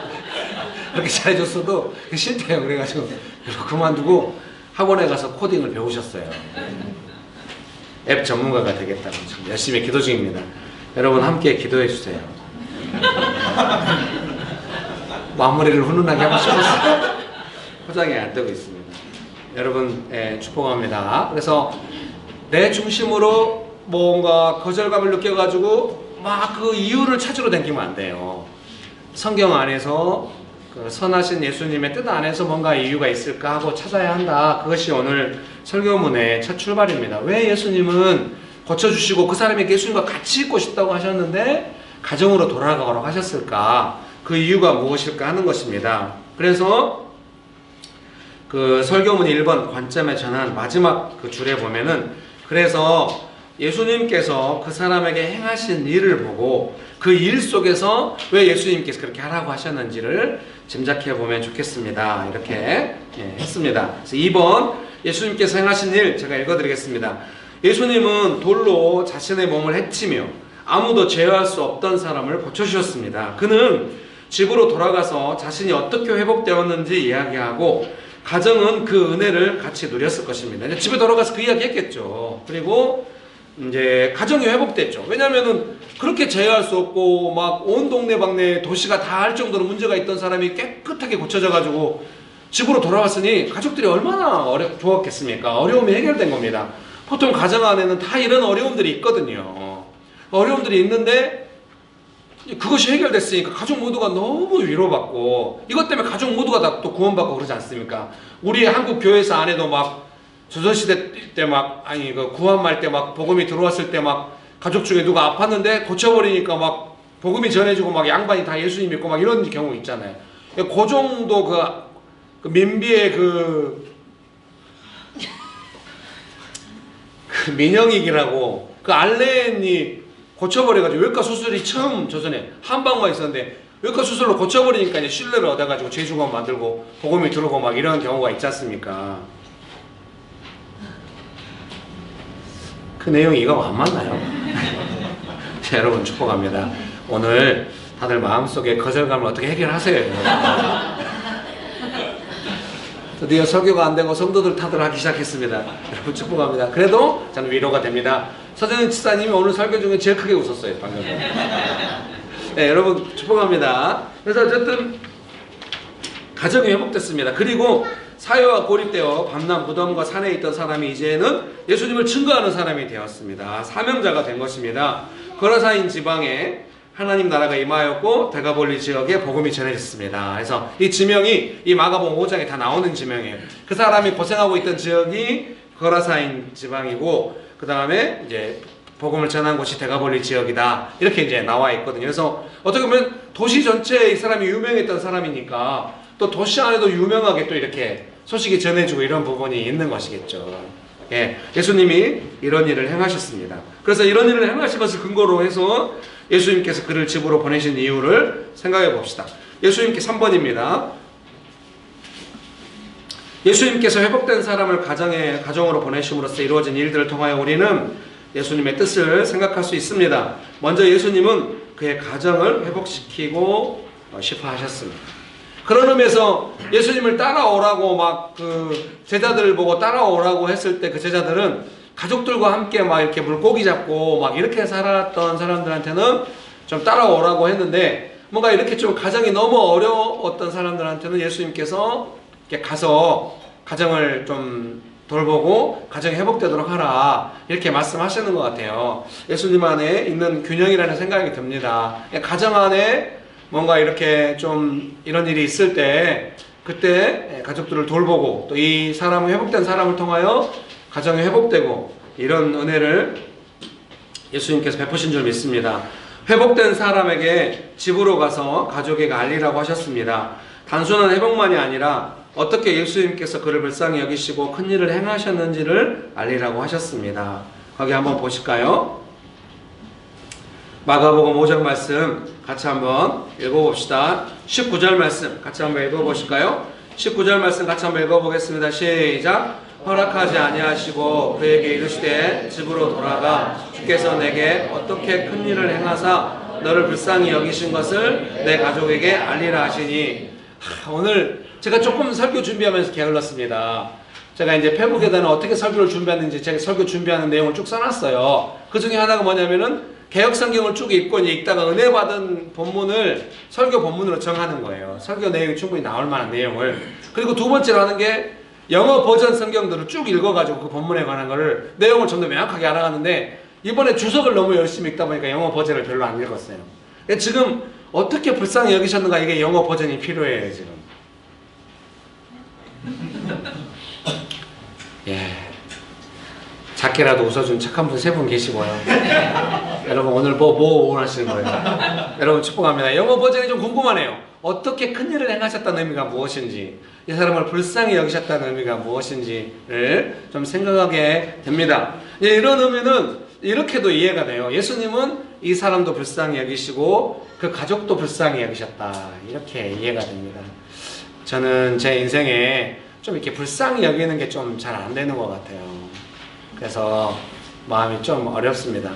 그렇게 잘해줬어도 싫대요. 그래가지고 그만두고 학원에 가서 코딩을 배우셨어요. 앱 전문가가 되겠다고 지금 열심히 기도 중입니다. 여러분 함께 기도해 주세요. 마무리를 훈훈하게 하고 싶었어요. 포장이 안 되고 있습니다. 여러분 축복합니다. 그래서 내 중심으로 뭔가 거절감을 느껴가지고 막 그 이유를 찾으러 다니면 안 돼요. 성경 안에서 그 선하신 예수님의 뜻 안에서 뭔가 이유가 있을까 하고 찾아야 한다. 그것이 오늘 설교문의 첫 출발입니다. 왜 예수님은 고쳐주시고 그 사람에게 예수님과 같이 있고 싶다고 하셨는데 가정으로 돌아가라고 하셨을까? 그 이유가 무엇일까 하는 것입니다. 그래서 그 설교문 1번 관점에 전한 마지막 그 줄에 보면은 그래서 예수님께서 그 사람에게 행하신 일을 보고 그 일 속에서 왜 예수님께서 그렇게 하라고 하셨는지를 짐작해 보면 좋겠습니다. 이렇게 했습니다. 그래서 2번 예수님께서 행하신 일 제가 읽어드리겠습니다. 예수님은 돌로 자신의 몸을 해치며 아무도 제어할 수 없던 사람을 고쳐주셨습니다. 그는 집으로 돌아가서 자신이 어떻게 회복되었는지 이야기하고 가정은 그 은혜를 같이 누렸을 것입니다. 이제 집에 돌아가서 그 이야기 했겠죠. 그리고 이제 가정이 회복됐죠. 왜냐면은 그렇게 제어할 수 없고 막 온 동네방네 도시가 다 할 정도로 문제가 있던 사람이 깨끗하게 고쳐져 가지고 집으로 돌아왔으니 가족들이 얼마나 좋았겠습니까? 어려움이 해결된 겁니다. 보통 가정 안에는 다 이런 어려움들이 있거든요. 어려움들이 있는데 그것이 해결됐으니까 가족 모두가 너무 위로받고 이것 때문에 가족 모두가 다 또 구원받고 그러지 않습니까? 우리 한국 교회에서 안에도 막 조선시대 때 막 아니 그 구한말 때 막 복음이 들어왔을 때 막 가족 중에 누가 아팠는데 고쳐버리니까 막 복음이 전해지고 막 양반이 다 예수 믿고 막 이런 경우 있잖아요. 그 정도 그 민비의 그 민영익이라고 그 알렌이 고쳐버려가지고 외과 수술이 처음 조선에 한 방만 있었는데 외과 수술로 고쳐버리니까 이제 신뢰를 얻어가지고 제주관 만들고 복음이 들어오고 막 이런 경우가 있지 않습니까? 그 내용이 이거 안 맞나요? 자, 여러분 축복합니다. 오늘 다들 마음속에 거절감을 어떻게 해결하세요? 드디어 설교가 안 되고 성도들 탓을 하기 시작했습니다. 여러분 축복합니다. 그래도 저는 위로가 됩니다. 서재는 집사님이 오늘 설교 중에 제일 크게 웃었어요. 방금. 네, 여러분 축복합니다. 그래서 어쨌든 가정이 회복됐습니다. 그리고 사회와 고립되어 밤낮 무덤과 산에 있던 사람이 이제는 예수님을 증거하는 사람이 되었습니다. 사명자가 된 것입니다. 거라사인 지방에 하나님 나라가 임하였고 데가볼리 지역에 복음이 전해졌습니다. 그래서 이 지명이 이 마가복음 5장에 다 나오는 지명이에요. 그 사람이 고생하고 있던 지역이 거라사인 지방이고 그 다음에 이제 복음을 전한 곳이 데가볼리 지역이다. 이렇게 이제 나와 있거든요. 그래서 어떻게 보면 도시 전체에 이 사람이 유명했던 사람이니까 또 도시 안에도 유명하게 또 이렇게 소식이 전해지고 이런 부분이 있는 것이겠죠. 예, 예수님이 이런 일을 행하셨습니다. 그래서 이런 일을 행하신 것을 근거로 해서 예수님께서 그를 집으로 보내신 이유를 생각해 봅시다. 예수님께 3번입니다. 예수님께서 회복된 사람을 가정으로 보내심으로써 이루어진 일들을 통하여 우리는 예수님의 뜻을 생각할 수 있습니다. 먼저 예수님은 그의 가정을 회복시키고 싶어 하셨습니다. 그런 의미에서 예수님을 따라오라고 막 그 제자들을 보고 따라오라고 했을 때 그 제자들은 가족들과 함께 막 이렇게 물고기 잡고 막 이렇게 살았던 사람들한테는 좀 따라오라고 했는데 뭔가 이렇게 좀 가정이 너무 어려웠던 사람들한테는 예수님께서 이렇게 가서 가정을 좀 돌보고 가정이 회복되도록 하라 이렇게 말씀하시는 것 같아요. 예수님 안에 있는 균형이라는 생각이 듭니다. 가정 안에 뭔가 이렇게 좀 이런 일이 있을 때 그때 가족들을 돌보고 또 이 사람을 회복된 사람을 통하여 가정이 회복되고 이런 은혜를 예수님께서 베푸신 줄 믿습니다. 회복된 사람에게 집으로 가서 가족에게 알리라고 하셨습니다. 단순한 회복만이 아니라 어떻게 예수님께서 그를 불쌍히 여기시고 큰 일을 행하셨는지를 알리라고 하셨습니다. 거기 한번 보실까요? 마가복음 5장 말씀 같이 한번 읽어봅시다. 19절 말씀 같이 한번 읽어보실까요? 19절 말씀 같이 한번 읽어보겠습니다. 시작. 허락하지 아니하시고 그에게 이르시되 집으로 돌아가 주께서 내게 어떻게 큰 일을 행하사 너를 불쌍히 여기신 것을 내 가족에게 알리라 하시니. 오늘 제가 조금 설교 준비하면서 게을렀습니다. 제가 이제 페북에다는 어떻게 설교를 준비하는지 제가 설교 준비하는 내용을 쭉 써놨어요. 그 중에 하나가 뭐냐면은 개역 성경을 쭉 읽고 이제 읽다가 은혜 받은 본문을 설교 본문으로 정하는 거예요. 설교 내용이 충분히 나올 만한 내용을. 그리고 두 번째로 하는 게 영어 버전 성경들을 쭉 읽어가지고 그 본문에 관한 거를 내용을 좀 더 명확하게 알아가는데 이번에 주석을 너무 열심히 읽다 보니까 영어 버전을 별로 안 읽었어요. 지금 어떻게 불쌍히 여기셨는가 이게 영어 버전이 필요해요 지금. 예. 작게라도 웃어준 착한 분 3분 계시고요. 여러분 오늘 뭐 원하시는 거예요? 여러분 축복합니다. 영어 버전이 좀 궁금하네요. 어떻게 큰 일을 행하셨다는 의미가 무엇인지, 이 사람을 불쌍히 여기셨다는 의미가 무엇인지를 좀 생각하게 됩니다. 예, 이런 의미는 이렇게도 이해가 돼요. 예수님은 이 사람도 불쌍히 여기시고 그 가족도 불쌍히 여기셨다. 이렇게 이해가 됩니다. 저는 제 인생에 좀 이렇게 불쌍히 여기는 게 좀 잘 안 되는 것 같아요. 그래서 마음이 좀 어렵습니다.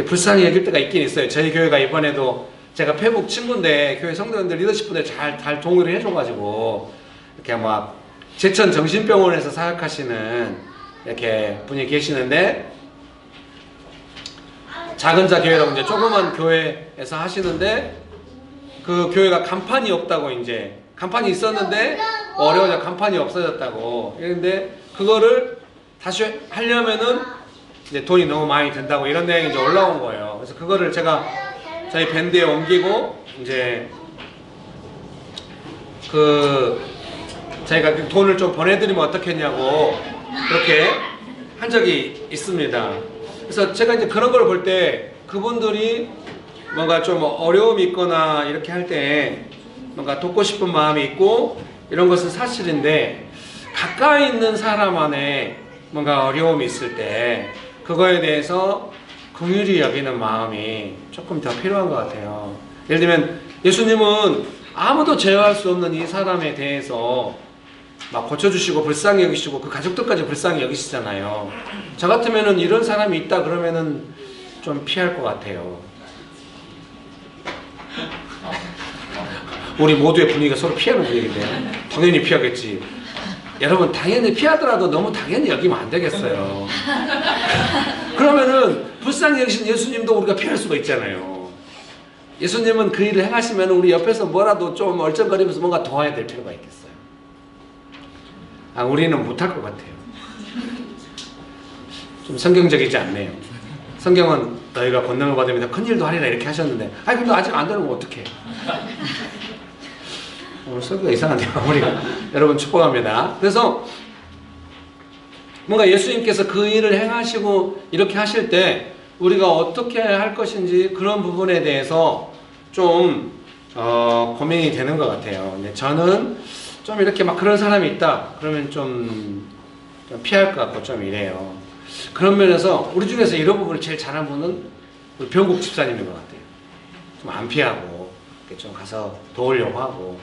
불쌍히 여길 때가 있긴 있어요. 저희 교회가 이번에도 제가 페북 친구인데 교회 성도님들 리더십분들 잘 동의를 해줘가지고 이렇게 막 제천 정신병원에서 사역하시는 이렇게 분이 계시는데, 작은 자 교회라고 이제 조그만 교회에서 하시는데, 그 교회가 간판이 없다고, 이제 간판이 있었는데 어려워서 간판이 없어졌다고. 그런데 그거를 다시 하려면은 이제 돈이 너무 많이 든다고, 이런 내용이 이제 올라온 거예요. 그래서 그거를 제가 저희 밴드에 옮기고 이제 저희가 돈을 좀 보내드리면 어떻겠냐고 그렇게 한 적이 있습니다. 그래서 제가 이제 그런 걸 볼 때 그분들이 뭔가 좀 어려움이 있거나 이렇게 할 때 뭔가 돕고 싶은 마음이 있고 이런 것은 사실인데, 가까이 있는 사람 안에 뭔가 어려움이 있을 때 그거에 대해서 긍휼히 여기는 마음이 조금 더 필요한 것 같아요. 예를 들면 예수님은 아무도 제어할 수 없는 이 사람에 대해서 막 고쳐주시고 불쌍히 여기시고 그 가족들까지 불쌍히 여기시잖아요. 저 같으면은 이런 사람이 있다 그러면은 좀 피할 것 같아요. 우리 모두의 분위기가 서로 피하는 분위기인데요. 당연히 피하겠지. 여러분 당연히 피하더라도 너무 당연히 여기면 안 되겠어요. 그러면은 불쌍히 여기신 예수님도 우리가 피할 수가 있잖아요. 예수님은 그 일을 행하시면 우리 옆에서 뭐라도 좀 얼쩡거리면서 뭔가 도와야 될 필요가 있겠어요. 우리는 못할 것 같아요. 좀 성경적이지 않네요. 성경은 너희가 권능을 받으면서 큰 일도 하리라 이렇게 하셨는데, 근데 아직 안 되는 거 어떡해. 오늘 설교가 이상한데요, 우리가. 여러분 축복합니다. 그래서 뭔가 예수님께서 그 일을 행하시고 이렇게 하실 때 우리가 어떻게 할 것인지 그런 부분에 대해서 좀 고민이 되는 것 같아요. 근데 저는 좀 이렇게 막 그런 사람이 있다 그러면 좀 피할 것 같고 좀 이래요. 그런 면에서 우리 중에서 이런 부분을 제일 잘하는 분은 우리 병국 집사님인 것 같아요. 좀 안 피하고 이렇게 좀 가서 도우려고 하고.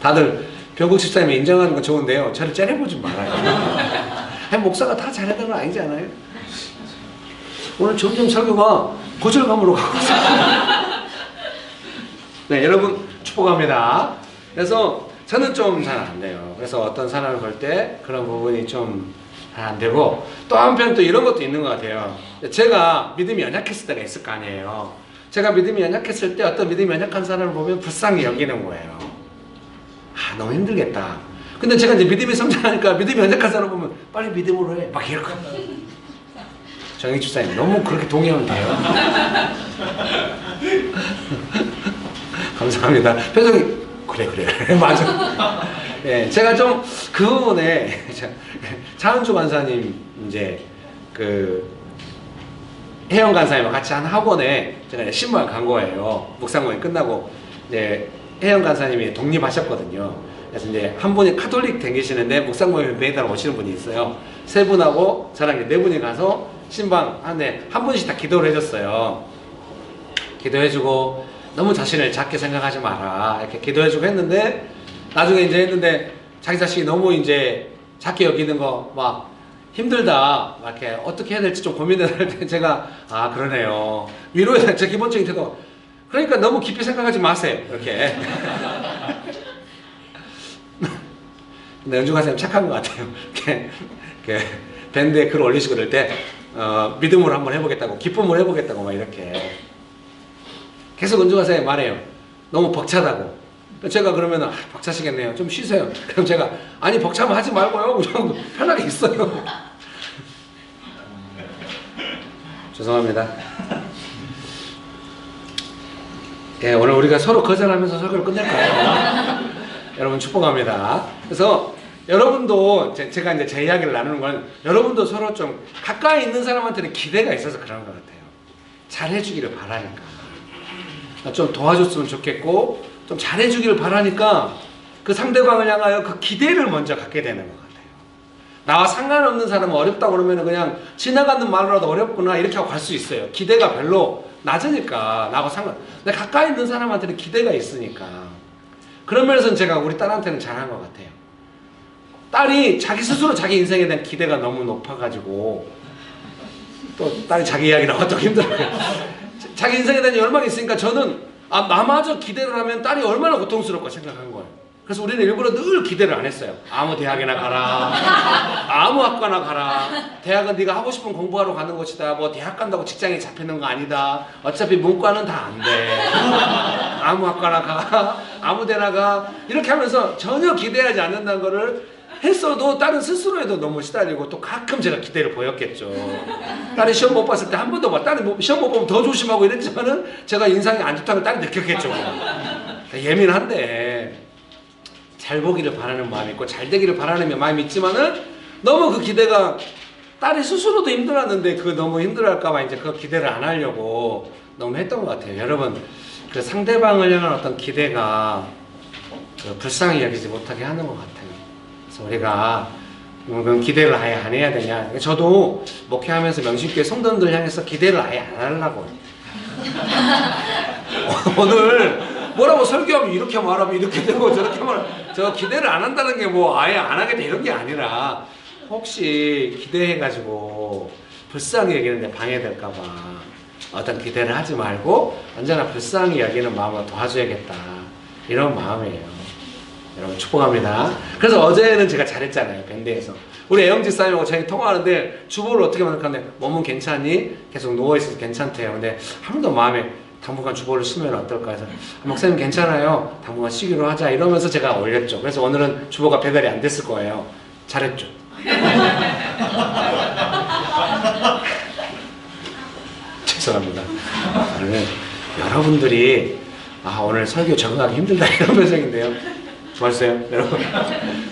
다들 병국 집사님이 인정하는 건 좋은데요, 저를 째려보지 말아요. 목사가 다 잘해야 되는 건 아니지 않아요? 오늘 점점 설교가 고절감으로 가고 있어요. 네, 여러분 축복합니다. 그래서 저는 좀 잘 안 돼요. 그래서 어떤 사람을 볼 때 그런 부분이 좀 잘 안 되고, 또 한편 또 이런 것도 있는 것 같아요. 제가 믿음이 연약했을 때가 있을 거 아니에요. 제가 믿음이 연약했을 때 어떤 믿음이 연약한 사람을 보면 불쌍히 여기는 거예요. 너무 힘들겠다. 근데 제가 이제 믿음이 성장하니까 믿음이 연약한 사람 보면 빨리 믿음으로 해. 막 이럴 거예요. 정희 집사님 너무 그렇게 동의하면 돼요. 감사합니다. 표정이 그래 맞아. 예, 제가 좀 그 부분에 차은주 간사님 이제 그 혜영 간사님과 같이 한 학원에 제가 신발 간 거예요. 묵상모임 끝나고 이제 혜영 간사님이 독립하셨거든요. 그래서 이제 한 분이 카톨릭 댕기시는데 묵상모임에 매달 오시는 분이 있어요. 세 분하고 저랑 네 분이 가서 신방 안에 한 분씩 다 기도를 해줬어요. 기도해주고 너무 자신을 작게 생각하지 마라 이렇게 기도해주고 했는데, 나중에 이제 했는데 자기 자신이 너무 이제 작게 여기는 거 막 힘들다 막 이렇게 어떻게 해야 될지 좀 고민을 할 때 제가 그러네요. 위로에 대한 제 기본적인 태도, 그러니까 너무 깊이 생각하지 마세요 이렇게. 근데 연주가 선생님 착한 것 같아요. 이렇게 밴드에 글 올리시고 그럴 때 믿음으로 한번 해보겠다고, 기쁨으로 해보겠다고 막 이렇게 계속 은주가 선생님 말해요. 너무 벅차다고. 제가 그러면 벅차시겠네요. 좀 쉬세요. 그럼 제가 아니 벅차면 하지 말고요. 그냥 편하게 있어요. 죄송합니다. 예, 오늘 우리가 서로 거절하면서 설교를 끝낼까요? 여러분 축복합니다. 그래서 여러분도 제가 이제 제 이야기를 나누는 건 여러분도 서로 좀 가까이 있는 사람한테는 기대가 있어서 그런 것 같아요. 잘해주기를 바라니까. 좀 도와줬으면 좋겠고 좀 잘해주기를 바라니까 그 상대방을 향하여 그 기대를 먼저 갖게 되는 것 같아요. 나와 상관없는 사람은 어렵다고 그러면 그냥 지나가는 말로라도 어렵구나 이렇게 하고 갈 수 있어요. 기대가 별로 낮으니까 나하고 근데 가까이 있는 사람한테는 기대가 있으니까 그런 면에서는 제가 우리 딸한테는 잘한 것 같아요. 딸이 자기 스스로 자기 인생에 대한 기대가 너무 높아가지고 또 딸이 자기 이야기 나와 또 힘들어요. 자기 인생에 대한 열망이 있으니까 저는 나마저 기대를 하면 딸이 얼마나 고통스러울까 생각한 거예요. 그래서 우리는 일부러 늘 기대를 안 했어요. 아무 대학이나 가라. 아무 학과나 가라. 대학은 네가 하고 싶은 공부하러 가는 곳이다. 뭐 대학 간다고 직장이 잡히는 거 아니다. 어차피 문과는 다 안 돼. 아무 학과나 가. 아무 데나 가. 이렇게 하면서 전혀 기대하지 않는다는 거를 했어도 딸은 스스로에도 너무 시달리고 또 가끔 제가 기대를 보였겠죠. 딸이 시험 못 봤을 때 한 번도 딸이 시험 못 보면 더 조심하고 이랬지만은 제가 인상이 안 좋다는 걸 딸이 느꼈겠죠. 예민한데 잘 보기를 바라는 마음이 있고 잘 되기를 바라는 마음이 있지만은 너무 그 기대가 딸이 스스로도 힘들었는데 그 너무 힘들어할까봐 이제 그 기대를 안 하려고 너무 했던 것 같아요. 여러분 그 상대방을 향한 어떤 기대가 그 불쌍히 여기지 못하게 하는 것 같아요. 그래서 우리가 그럼 기대를 아예 안 해야 되냐? 저도 목회하면서 명신교회 성도들 향해서 기대를 아예 안 하려고 오늘 뭐라고 설교하면 이렇게 말하면 이렇게 되고 저렇게 말하면 저 기대를 안 한다는 게 뭐 아예 안 하게 돼 이런 게 아니라 혹시 기대해가지고 불쌍히 여기는데 방해될까봐 어떤 기대를 하지 말고 언제나 불쌍히 여기는 마음으로 도와줘야겠다 이런 마음이에요. 여러분 축복합니다. 그래서 어제는 제가 잘했잖아요. 밴드에서 우리 애영지 사님하고 저희 통화하는데 주보를 어떻게 만들었는데 몸은 괜찮니? 계속 누워있어서 괜찮대요. 근데 한 번도 마음에 당분간 주보를 쉬면 어떨까 해서 목사님 괜찮아요. 당분간 쉬기로 하자 이러면서 제가 올렸죠. 그래서 오늘은 주보가 배달이 안 됐을 거예요. 잘했죠. 죄송합니다. 오늘 여러분들이 오늘 설교 적응하기 힘들다 이런 표정인데요. 좋았어요 여러분.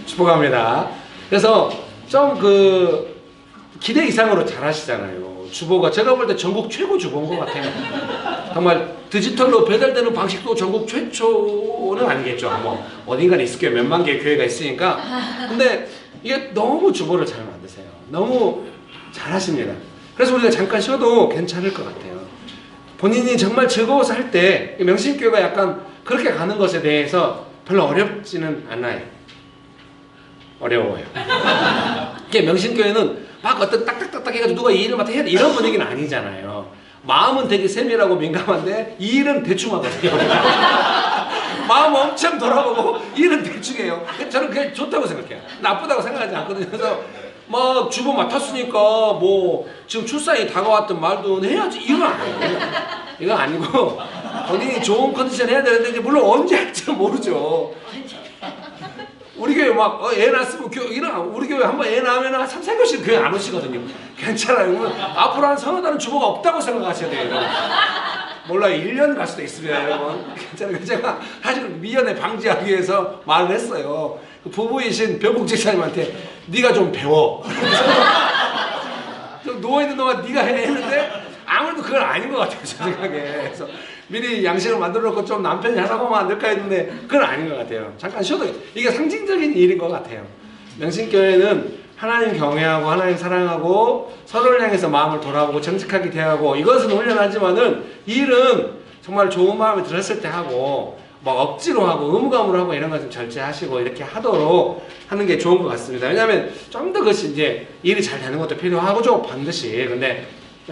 축복합니다. 그래서 좀 그 기대 이상으로 잘하시잖아요. 주보가 제가 볼 때 전국 최고 주보인 것 같아요. 정말 디지털로 배달되는 방식도 전국 최초는 아니겠죠. 뭐 어딘가는 있을 거예요. 몇만 개의 교회가 있으니까. 근데 이게 너무 주보를 잘 만드세요. 너무 잘하십니다. 그래서 우리가 잠깐 쉬어도 괜찮을 것 같아요. 본인이 정말 즐거워서 할 때 명신교회가 약간 그렇게 가는 것에 대해서 별로 어렵지는 않아요. 어려워요. 이게 명신교회는 막 어떤 딱딱딱딱 해가지고 누가 이 일을 맡아 해야 돼 이런 분위기는 아니잖아요. 마음은 되게 세밀하고 민감한데 이 일은 대충 하거든요. 마음 엄청 돌아보고 일은 대충 해요. 저는 그게 좋다고 생각해요. 나쁘다고 생각하지 않거든요. 그래서 막 주보 맡았으니까 뭐 지금 출산이 다가왔던 말도 해야지 이건 아니에요. 이건 아니고 본인이 좋은 컨디션 해야 되는데 이제 물론 언제 할지 모르죠. 우리 교회 막 애 낳았으면 우리 교회 한번 애 낳으면 한 3, 4교시 교회 안 오시거든요. 괜찮아요. 앞으로 한 서너 달은 주보가 없다고 생각하셔야 돼요. 몰라요. 1년 갈 수도 있습니다, 여러분. 괜찮아요. 제가 사실 미연에 방지하기 위해서 말을 했어요. 그 부부이신 변국 집사님한테 네가 좀 배워. 좀 누워있는 동안 네가 해 했는데 아무래도 그건 아닌 것 같아요, 제 생각에. 그래서 미리 양식을 만들어 놓고 좀 남편이 하라고 하면 안 될까 했는데 그건 아닌 것 같아요. 잠깐 쉬어도 이게 상징적인 일인 것 같아요. 명신교회는 하나님 경외하고 하나님 사랑하고 서로를 향해서 마음을 돌아보고 정직하게 대하고 이것은 훈련하지만은 이 일은 정말 좋은 마음이 들었을 때 하고 막 억지로 하고 의무감으로 하고 이런 거 좀 절제하시고 이렇게 하도록 하는 게 좋은 것 같습니다. 왜냐하면 좀 더 그것이 이제 일이 잘 되는 것도 필요하고죠, 반드시. 근데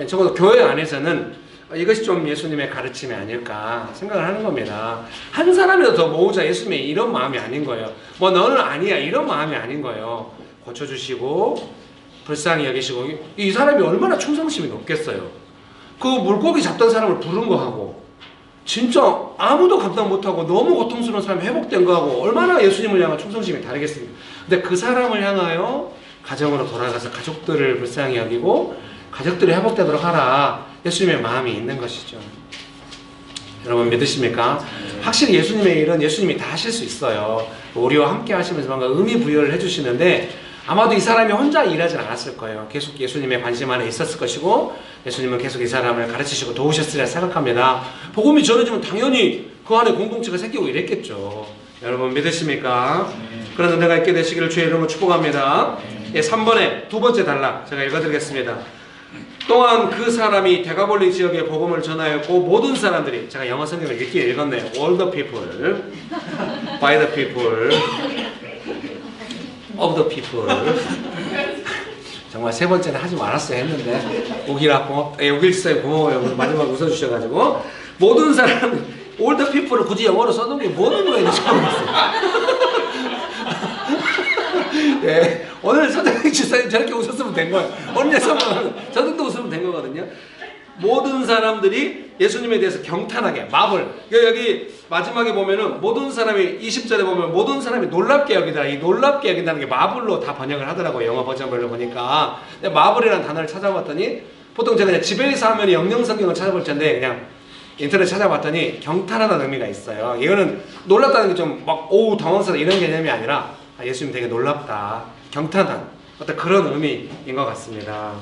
적어도 교회 안에서는 이것이 좀 예수님의 가르침이 아닐까 생각을 하는 겁니다. 한 사람이라도 더 모으자 예수님의 이런 마음이 아닌 거예요. 뭐 너는 아니야 이런 마음이 아닌 거예요. 고쳐주시고 불쌍히 여기시고 이 사람이 얼마나 충성심이 높겠어요. 그 물고기 잡던 사람을 부른 거 하고 진짜 아무도 감당 못하고 너무 고통스러운 사람이 회복된 거 하고 얼마나 예수님을 향한 충성심이 다르겠습니까? 근데 그 사람을 향하여 가정으로 돌아가서 가족들을 불쌍히 여기고 가족들이 회복되도록 하라. 예수님의 마음이 있는 것이죠. 여러분 믿으십니까? 확실히 예수님의 일은 예수님이 다 하실 수 있어요. 우리와 함께 하시면서 뭔가 의미 부여를 해주시는데 아마도 이 사람이 혼자 일하진 않았을 거예요. 계속 예수님의 관심 안에 있었을 것이고 예수님은 계속 이 사람을 가르치시고 도우셨으리라 생각합니다. 복음이 전해지면 당연히 그 안에 공동체가 생기고 이랬겠죠. 여러분 믿으십니까? 그런 은혜가 있게 되시기를 주의 이름으로 축복합니다. 3번에 두 번째 단락 제가 읽어드리겠습니다. 또한 그 사람이 데가볼리 지역에 복음을 전하였고 모든 사람들이, 제가 영어 성경을 읽기에 읽었네요. All the people, by the people, of the people. 정말 세 번째는 하지 말았어야 했는데 오기라 고맙다. 오길 쌤 고마워요. 마지막 웃어주셔가지고 모든 사람 all the people을 굳이 영어로 써놓은 게 뭐는 거예요? 처음 봤어요. 예, 오늘 서장님 집사님 저렇게 웃었으면 된 거예요. 오늘 저도 웃으면 된 거거든요. 모든 사람들이 예수님에 대해서 경탄하게, 마블. 여기 마지막에 보면은 모든 사람이 20절에 보면 모든 사람이 놀랍게 여기다. 이 놀랍게 여긴다는 게 마블로 다 번역을 하더라고요. 영어 버전별로 보니까. 근데 마블이라는 단어를 찾아봤더니 보통 제가 그냥 집에서 하면 영영성경을 찾아볼 텐데 그냥 인터넷 찾아봤더니 경탄하다는 의미가 있어요. 이거는 놀랍다는 게 좀 막 오우 당황스러워 이런 개념이 아니라 예수님 되게 놀랍다, 경탄한 어떤 그런 의미인 것 같습니다.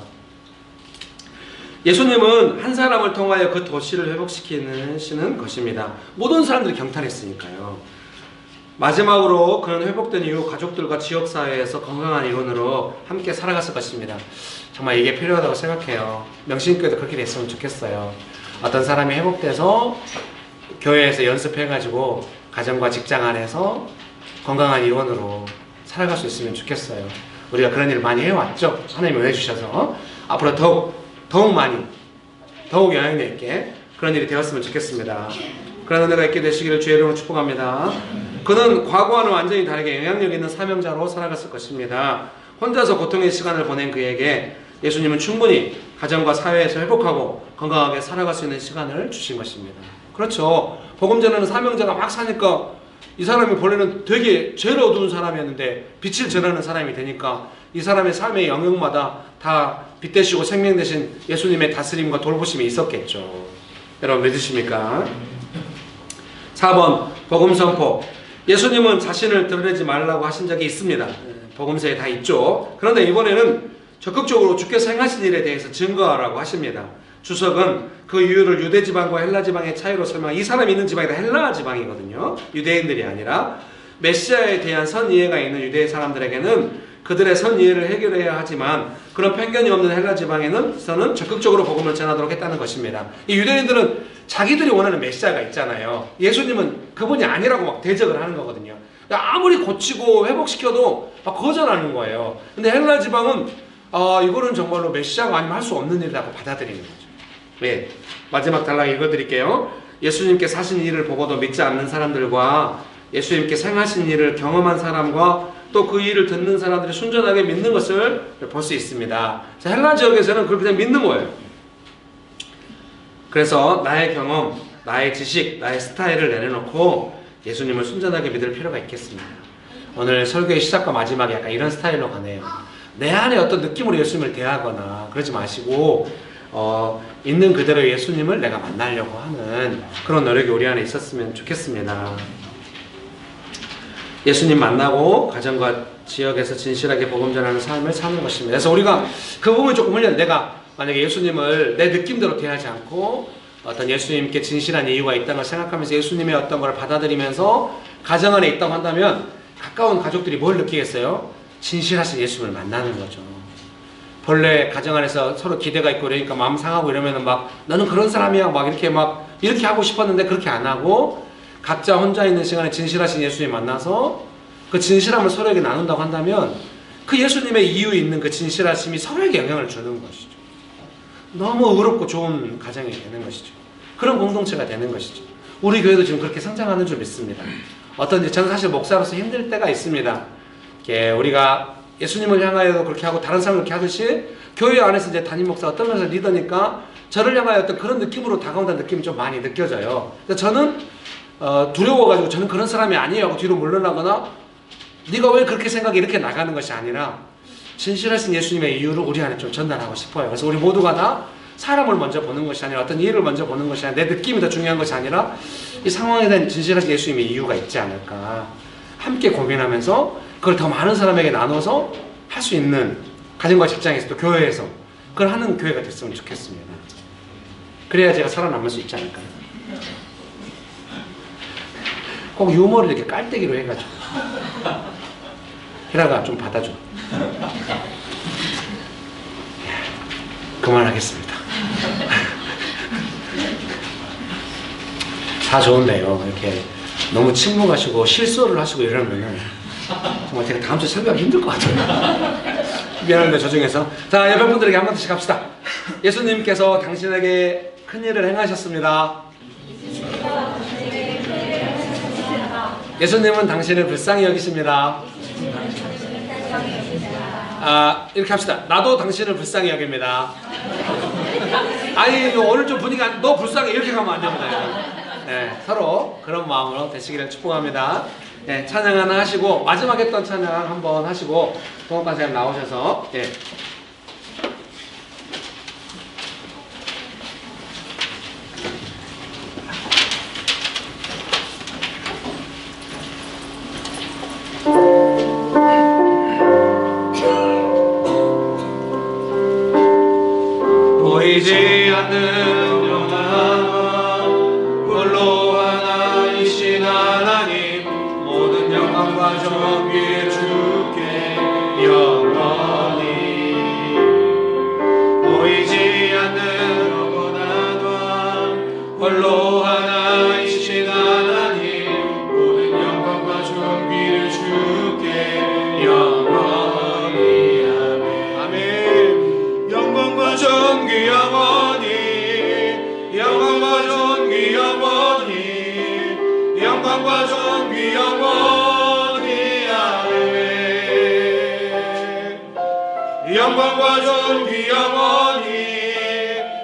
예수님은 한 사람을 통하여 그 도시를 회복시키시는 것입니다. 모든 사람들이 경탄했으니까요. 마지막으로 그는 회복된 이후 가족들과 지역사회에서 건강한 이론으로 함께 살아갔을 것입니다. 정말 이게 필요하다고 생각해요. 명신교회도 그렇게 됐으면 좋겠어요. 어떤 사람이 회복돼서 교회에서 연습해가지고 가정과 직장 안에서 건강한 이원으로 살아갈 수 있으면 좋겠어요. 우리가 그런 일을 많이 해왔죠. 하나님이 은혜 주셔서 앞으로 더욱 많이, 더욱 영향력 있게 그런 일이 되었으면 좋겠습니다. 그런 은혜가 있게 되시기를 주의 이름으로 축복합니다. 그는 과거와는 완전히 다르게 영향력 있는 사명자로 살아갔을 것입니다. 혼자서 고통의 시간을 보낸 그에게 예수님은 충분히 가정과 사회에서 회복하고 건강하게 살아갈 수 있는 시간을 주신 것입니다. 그렇죠. 복음 전하는 사명자가 막 사니까 이 사람이 본래는 되게 죄를 어두운 사람이었는데 빛을 전하는 사람이 되니까 이 사람의 삶의 영역마다 다 빛 되시고 생명 되신 예수님의 다스림과 돌보심이 있었겠죠. 여러분 믿으십니까? 4번 복음 선포. 예수님은 자신을 드러내지 말라고 하신 적이 있습니다. 복음서에 다 있죠. 그런데 이번에는 적극적으로 주께서 행하신 일에 대해서 증거하라고 하십니다. 주석은 그 이유를 유대 지방과 헬라 지방의 차이로 설명한, 이 사람이 있는 지방이 다 헬라 지방이거든요. 유대인들이 아니라 메시아에 대한 선이해가 있는 유대 사람들에게는 그들의 선이해를 해결해야 하지만 그런 편견이 없는 헬라 지방에서는 적극적으로 복음을 전하도록 했다는 것입니다. 이 유대인들은 자기들이 원하는 메시아가 있잖아요. 예수님은 그분이 아니라고 막 대적을 하는 거거든요. 아무리 고치고 회복시켜도 막 거절하는 거예요. 근데 헬라 지방은 이거는 정말로 메시아가 아니면 할 수 없는 일이라고 받아들이는 거죠. 네, 마지막 단락 읽어드릴게요. 예수님께서 하신 일을 보고도 믿지 않는 사람들과 예수님께서 행하신 일을 경험한 사람과 또 그 일을 듣는 사람들이 순전하게 믿는 것을 볼 수 있습니다. 헬라 지역에서는 그렇게 그냥 믿는 거예요. 그래서 나의 경험, 나의 지식, 나의 스타일을 내려놓고 예수님을 순전하게 믿을 필요가 있겠습니다. 오늘 설교의 시작과 마지막이 약간 이런 스타일로 가네요. 내 안에 어떤 느낌으로 예수님을 대하거나 그러지 마시고 있는 그대로 예수님을 내가 만나려고 하는 그런 노력이 우리 안에 있었으면 좋겠습니다. 예수님 만나고 가정과 지역에서 진실하게 복음 전하는 삶을 사는 것입니다. 그래서 우리가 그 부분을 조금 흘려, 내가 만약에 예수님을 내 느낌대로 대하지 않고 어떤 예수님께 진실한 이유가 있다는 걸 생각하면서 예수님의 어떤 걸 받아들이면서 가정 안에 있다고 한다면 가까운 가족들이 뭘 느끼겠어요? 진실하신 예수님을 만나는 거죠. 본래 가정 안에서 서로 기대가 있고 그러니까 마음 상하고 이러면은 막 너는 그런 사람이야 막 이렇게 하고 싶었는데 그렇게 안 하고 각자 혼자 있는 시간에 진실하신 예수님 만나서 그 진실함을 서로에게 나눈다고 한다면 그 예수님의 이유 있는 그 진실하심이 서로에게 영향을 주는 것이죠. 너무 의롭고 좋은 가정이 되는 것이죠. 그런 공동체가 되는 것이죠. 우리 교회도 지금 그렇게 성장하는 줄 믿습니다. 어떤지 저는 사실 목사로서 힘들 때가 있습니다. 우리가 예수님을 향하여도 그렇게 하고 다른 사람을 그렇게 하듯이 교회 안에서 이제 담임 목사 어떤 면에서 리더니까 저를 향하여 어떤 그런 느낌으로 다가온다는 느낌이 좀 많이 느껴져요. 저는 두려워가지고 저는 그런 사람이 아니에요 하고 뒤로 물러나거나 네가 왜 그렇게 생각해 이렇게 나가는 것이 아니라 진실하신 예수님의 이유를 우리 안에 좀 전달하고 싶어요. 그래서 우리 모두가 다 사람을 먼저 보는 것이 아니라 어떤 일을 먼저 보는 것이 아니라 내 느낌이 더 중요한 것이 아니라 이 상황에 대한 진실한 예수님의 이유가 있지 않을까. 함께 고민하면서 그걸 더 많은 사람에게 나눠서 할 수 있는 가정과 직장에서도 교회에서 그걸 하는 교회가 됐으면 좋겠습니다. 그래야 제가 살아남을 수 있지 않을까요? 꼭 유머를 이렇게 깔때기로 해가지고 히라가 좀 받아줘. 그만하겠습니다. 다 좋은데요. 이렇게 너무 침묵하시고 실수를 하시고 이러면은 정말 제가 다음 주에 설교하기 힘들 것 같아요. 미안합니다. 저 중에서. 자, 옆에 분들에게 한마디씩 합시다. 예수님께서 당신에게 큰 일을 행하셨습니다. 예수님은 당신을 불쌍히 여기십니다. 이렇게 합시다. 나도 당신을 불쌍히 여깁니다. 아니, 오늘 좀 분위기가 너 불쌍해 이렇게 가면 안 됩니다. 네, 서로 그런 마음으로 되시기를 축복합니다. 네, 찬양 하나 하시고 마지막 했던 찬양 한번 하시고 동업관 선생님 나오셔서 예. 보이지 않는 영원한 홀로 하나이신 하나님 모든 영광과 존귀 주께 영원히 보이지 않는 영원한 왕 홀로 하나이신 하나님 모든 영광과 존귀를 주께 영원히 아멘. 영광과 존귀 영원히 영광과 존귀 영원히 영광과 존귀 영원히 아멘. 영광과 존귀 영원히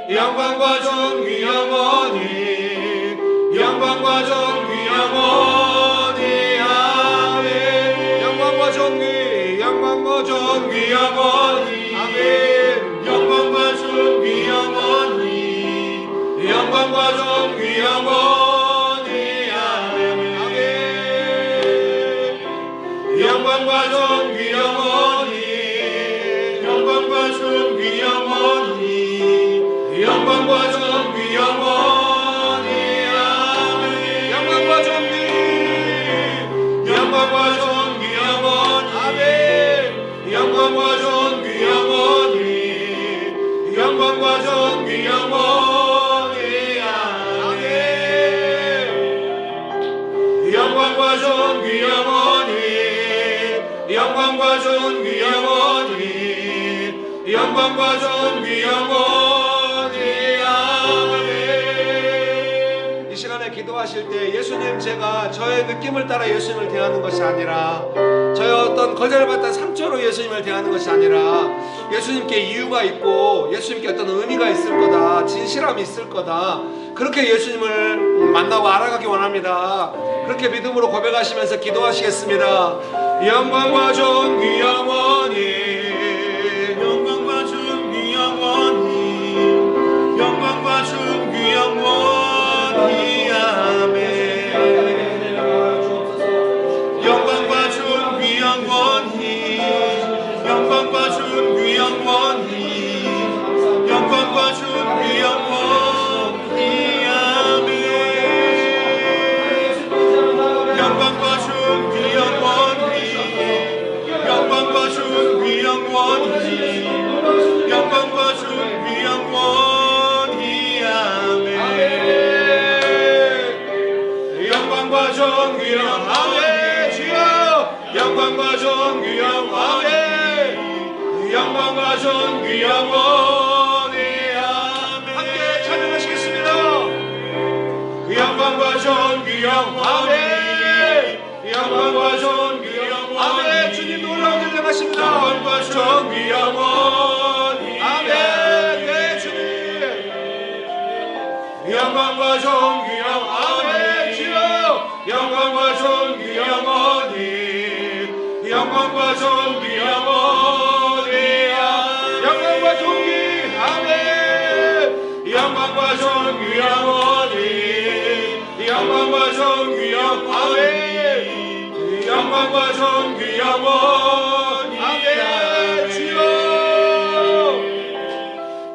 영광과 존귀 영원히 영광과 존귀 영원히 아멘. 영광과 존귀 영광과 존귀 영원히 아멘. 영광과 존귀 영원히 영광과 존귀 영원히 아멘. 영광과 존귀 영원히 영광과 존귀 영원히 영광과 존귀 영원히 아멘. 영광과 존귀 영광과 존귀 영원히 아멘. 영광과 존귀 영원히 영광과 존귀 영원히 아멘. 영광과 존귀 영원히 영광과 존귀 영원히 영광과 존귀 영원히 아멘. 이 시간에 기도하실 때 예수님 제가 저의 느낌을 따라 예수님을 대하는 것이 아니라 저의 어떤 거절받던 상처로 예수님을 대하는 것이 아니라 예수님께 이유가 있고 예수님께 어떤 의미가 있을 거다, 진실함이 있을 거다, 그렇게 예수님을 만나고 알아가기 원합니다. 그렇게 믿음으로 고백하시면서 기도하시겠습니다. 영광과 존귀 영원히 영광과 존귀 영원히 영광과 존귀 영원히 아멘. 영광과 존귀 영원히 영광과 존귀 영원히 영광과 존귀 영원히 아멘. 영광과 존귀 영원히 영광과 존귀 영원히 영광과 존귀 영원히 아멘. 영광과 존귀 영원히 주여 영광과 존귀 영원히 영광과 존귀 영원히 아멘. 함께 찬양하시겠습니다. 영광과 존귀 영원히 영광과 존귀 영원히 아멘. 주님 놀라운 일 행하십니다. 영광과 존귀 영원히 아멘. 네 주님 영광과 존귀 영원히 주여 영광과 존귀 영원히 영광과 존귀 영원히 영광과 존귀 아멘. 영광과 존귀 영원히 아멘. 주여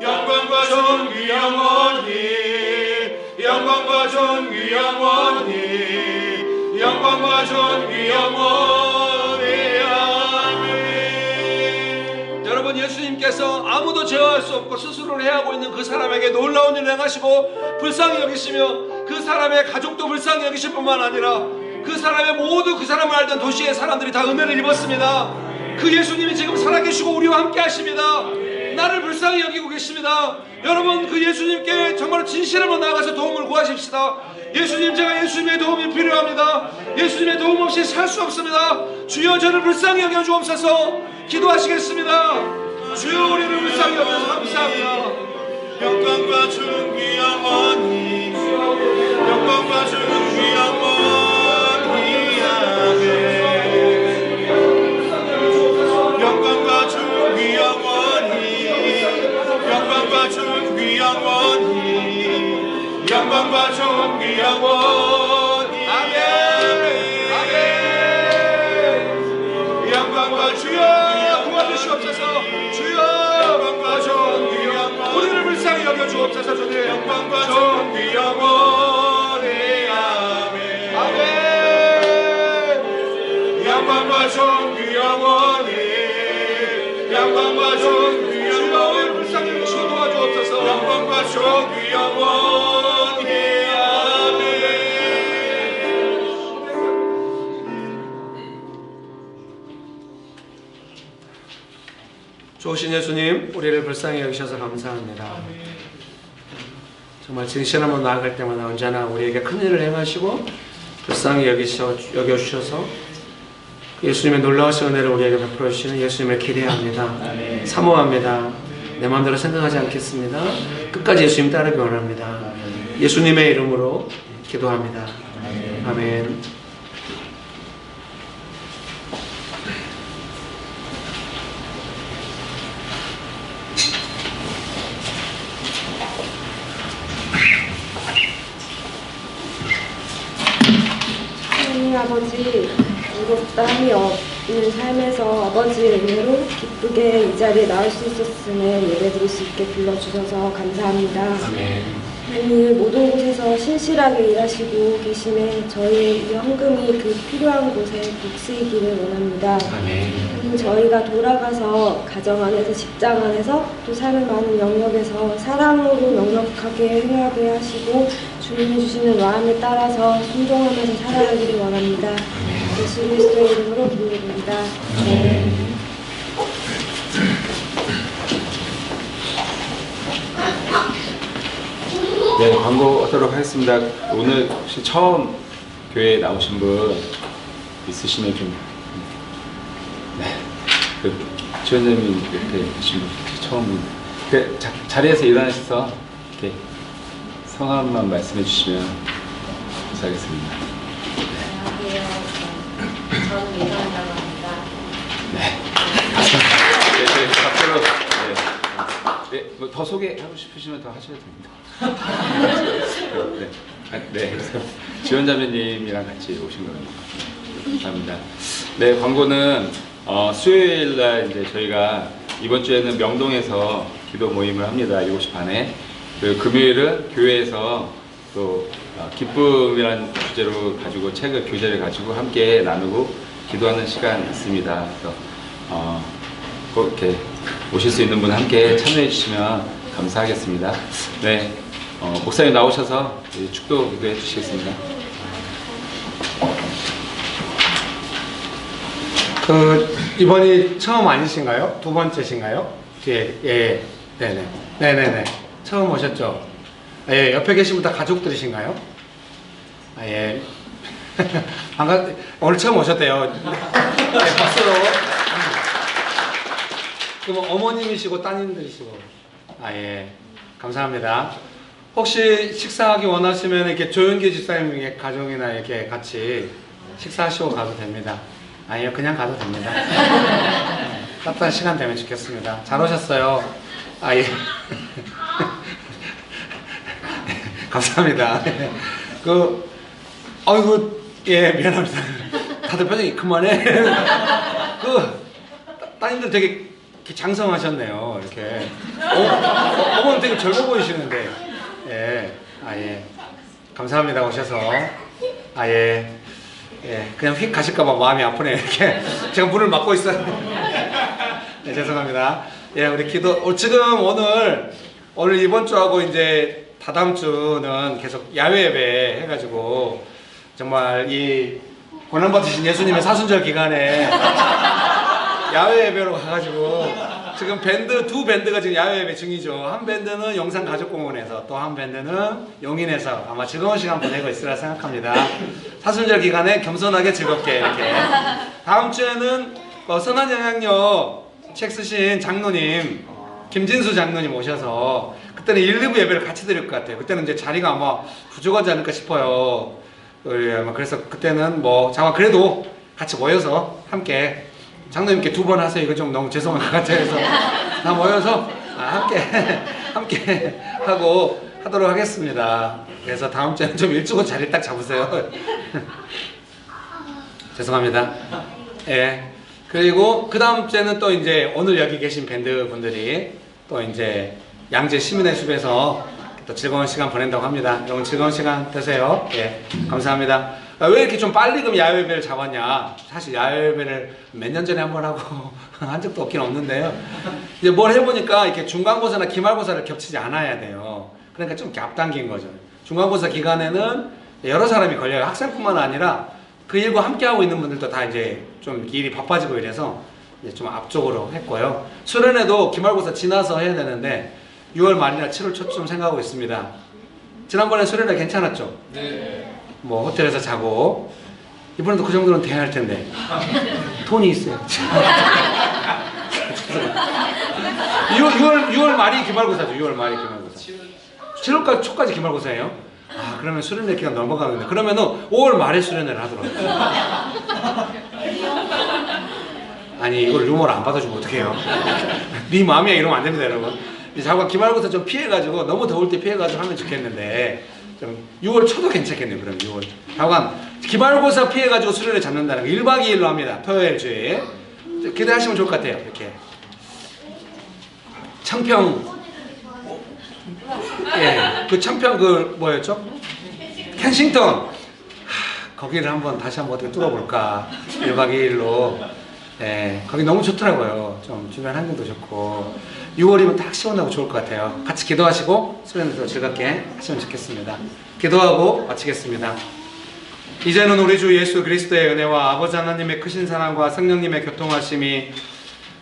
영광과 존귀 영원히 영광과 존귀 영원히 영광과 존귀 영원히 아멘. 여러분, 예수님께서 아무도 제어할 수 없고 스스로 해하고 있는 그 사람에게 놀라운 일을 행하시고 불쌍히 여기시며 그 사람의 가족도 불쌍히 여기실 뿐만 아니라 그 사람의 모두 그 사람을 알던 도시의 사람들이 다 은혜를 입었습니다. 그 예수님이 지금 살아계시고 우리와 함께 하십니다. 나를 불쌍히 여기고 계십니다. 여러분, 그 예수님께 정말 진실함으로 나아가서 도움을 구하십시다. 예수님, 제가 예수님의 도움이 필요합니다. 예수님의 도움 없이 살 수 없습니다. 주여, 저를 불쌍히 여겨 주옵소서. 기도하시겠습니다. 주여, 우리를 불쌍히 여겨서 감사합니다. 영광과 존귀 영원히 영광과 존귀 영원히 아멘. 영광과 존귀 영원히 영광과 존귀 영원히 영광과 존귀 영원히 아멘. 아멘. 영광과 주여 도와주시옵소서. 주여 영광과 존귀 영원히 우리를 불쌍히 여겨 주옵소서. 주님 영광과 존귀 영원히 아멘. 아멘. 영광과 존귀 영원히 영광과 존귀 주여 우리를 불쌍히 여기시고 도와주옵소서. 영광과 존귀 영원히 아멘. 좋으신 예수님, 우리를 불쌍히 여기셔서 감사합니다. 정말 진실함으로 나아갈 때마다 언제나 우리에게 큰 일을 행하시고 불쌍히 여겨주셔서 예수님의 놀라우신 은혜를 우리에게 베풀어 주시는 예수님을 기대합니다. 사모합니다. 내 마음대로 생각하지 않겠습니다. 끝까지 예수님 따르기 원합니다. 예수님의 이름으로 기도합니다. 아멘. 하나님 아버지, 무겁다함이 없는 삶에서 아버지의 은혜로 기쁘게 이 자리에 나올 수 있었음을 예배드릴 수 있게 불러주셔서 감사합니다. 하나님, 모든 곳에서 신실하게 일하시고 계심에 저희의 이 헌금이 그 필요한 곳에 복쓰이기를 원합니다. 하나님, 저희가 돌아가서 가정 안에서 직장 안에서 또 삶의 많은 영역에서 사랑으로 넉넉하게 행하게 하시고 주님이 주시는 마음에 따라서 순종하면서 살아가기를 원합니다. 예수 그리스도의 이름으로 기도드립니다. 네, 광고 하도록 하겠습니다. 오늘 혹시 처음 교회에 나오신 분 있으시면 좀, 네, 그 지원자님 옆에 계신 분 처음, 그 자리에서 일어나셔서 이렇게 성함만 말씀해 주시면 감사하겠습니다. 안녕하세요. 저는 이상이라고 합니다. 네. 네, 저희 박수로. 네. 네, 뭐 더 소개하고 싶으시면 더 하셔도 됩니다. 네. 아, 네. 그래서 지원자매님이랑 같이 오신 겁니다. 감사합니다. 네, 광고는 수요일 날 이제 저희가 이번 주에는 명동에서 기도 모임을 합니다. 7시 반에. 그리고 금요일은 교회에서 또 기쁨이라는 주제로 가지고 책을 교재를 가지고 함께 나누고 기도하는 시간 있습니다. 그래서 꼭 이렇게 오실 수 있는 분 함께 참여해 주시면 감사하겠습니다. 네, 목사님 나오셔서 축도 기도해 주시겠습니다. 이번이 처음 아니신가요? 두 번째신가요? 예, 네네. 처음 오셨죠? 예, 옆에 계신 분 다 가족들이신가요? 예. 오늘 처음 오셨대요. 네, 박수로. 그럼 어머님이시고 따님들이시고. 예. 감사합니다. 혹시 식사하기 원하시면 이렇게 조윤기 집사님의 가정이나 이렇게 같이 식사하시고 가도 됩니다. 아니요, 그냥 가도 됩니다. 따뜻한 시간 되면 좋겠습니다. 잘 오셨어요. 예. 감사합니다. 아이고, 예, 미안합니다. 다들 표정이 그만해. 따님들 되게 이렇게 장성하셨네요. 이렇게. 어머니 되게 젊어 보이시는데. 예. 예. 감사합니다. 오셔서. 예. 예. 그냥 휙 가실까봐 마음이 아프네요. 이렇게. 제가 문을 막고 있어요. 네, 죄송합니다. 예, 우리 지금 오늘 이번 주하고 이제 다다음 주는 계속 야외 예배 해가지고 정말 이 고난받으신 예수님의 사순절 기간에 야외 예배로 가가지고 지금 두 밴드가 지금 야외 예배 중이죠. 한 밴드는 영산가족공원에서 또 한 밴드는 용인에서 아마 즐거운 시간 보내고 있으라 생각합니다. 사순절 기간에 겸손하게 즐겁게 이렇게. 다음 주에는 선한영향력 책 쓰신 장로님 김진수 장로님 오셔서 그때는 1, 2부 예배를 같이 드릴 것 같아요. 그때는 이제 자리가 아마 부족하지 않을까 싶어요. 그래서 그때는 잠깐 그래도 같이 모여서 함께 장로님께 2번 하세요. 이거 좀 너무 죄송한 것 같아요. 그래서 다 모여서 함께 하도록 하겠습니다. 그래서 다음 주에는 좀 일찍 자리 딱 잡으세요. 죄송합니다. 예. 그리고 그 다음 주에는 또 이제 오늘 여기 계신 밴드 분들이 또 이제 양재 시민의 숲에서 또 즐거운 시간 보낸다고 합니다. 여러분 즐거운 시간 되세요. 예, 감사합니다. 왜 이렇게 좀 빨리 그럼 야외 예배를 잡았냐? 사실 야외 예배를 몇 년 전에 한번 하고 한 적도 없긴 없는데요. 이제 뭘 해보니까 이렇게 중간고사나 기말고사를 겹치지 않아야 돼요. 그러니까 좀 이렇게 앞당긴 거죠. 중간고사 기간에는 여러 사람이 걸려요. 학생뿐만 아니라 그 일과 함께하고 있는 분들도 다 이제 좀 일이 바빠지고 이래서 이제 좀 앞쪽으로 했고요. 수련회도 기말고사 지나서 해야 되는데 6월 말이나 7월 초쯤 생각하고 있습니다. 지난번에 수련회 괜찮았죠? 네. 호텔에서 자고 이번에도 그 정도는 돼야 할 텐데 돈이 있어요. 6월 말이 기말고사죠. 6월 말이 기말고사. 7월 초까지 기말고사예요. 그러면 수련회 기간 넘어가는데 그러면은 5월 말에 수련회를 하도록 하겠습니다. 아니 이걸 루머를 안 받아주면 어떡해요. 네 마음이야 이러면 안 됩니다 여러분. 자꾸 기말고사 좀 피해가지고 너무 더울 때 피해가지고 하면 좋겠는데 좀 6월 초도 괜찮겠네요. 그럼 6월 하여간 기말고사 피해가지고 수련회 잡는다는 거 1박 2일로 합니다. 토요일 주에 기대하시면 좋을 것 같아요. 이렇게 청평 예, 그 청평 뭐였죠? 켄싱턴 거기를 다시 한번 어떻게 뚫어볼까 1박 2일로 예, 거기 너무 좋더라고요. 좀 주변 환경도 좋고 6월이면 딱 시원하고 좋을 것 같아요. 같이 기도하시고 수련회도 즐겁게 하시면 좋겠습니다. 기도하고 마치겠습니다. 이제는 우리 주 예수 그리스도의 은혜와 아버지 하나님의 크신 사랑과 성령님의 교통하심이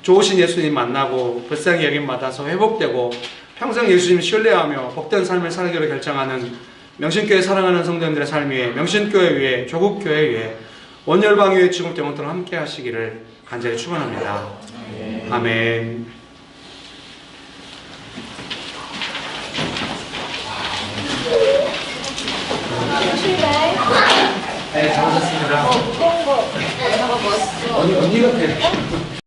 좋으신 예수님 만나고 불쌍히 여김 받아서 회복되고 평생 예수님 신뢰하며 복된 삶을 살기로 결정하는 명신교회 사랑하는 성도님들의 삶 위에 명신교회 위에 조국교회 위에 원열방 위에 지금부터 영원토록 함께 하시기를 간절히 축원합니다. 아멘. 네, 잘하셨습니다. 어떤 거? 멋있어. 언니 같아.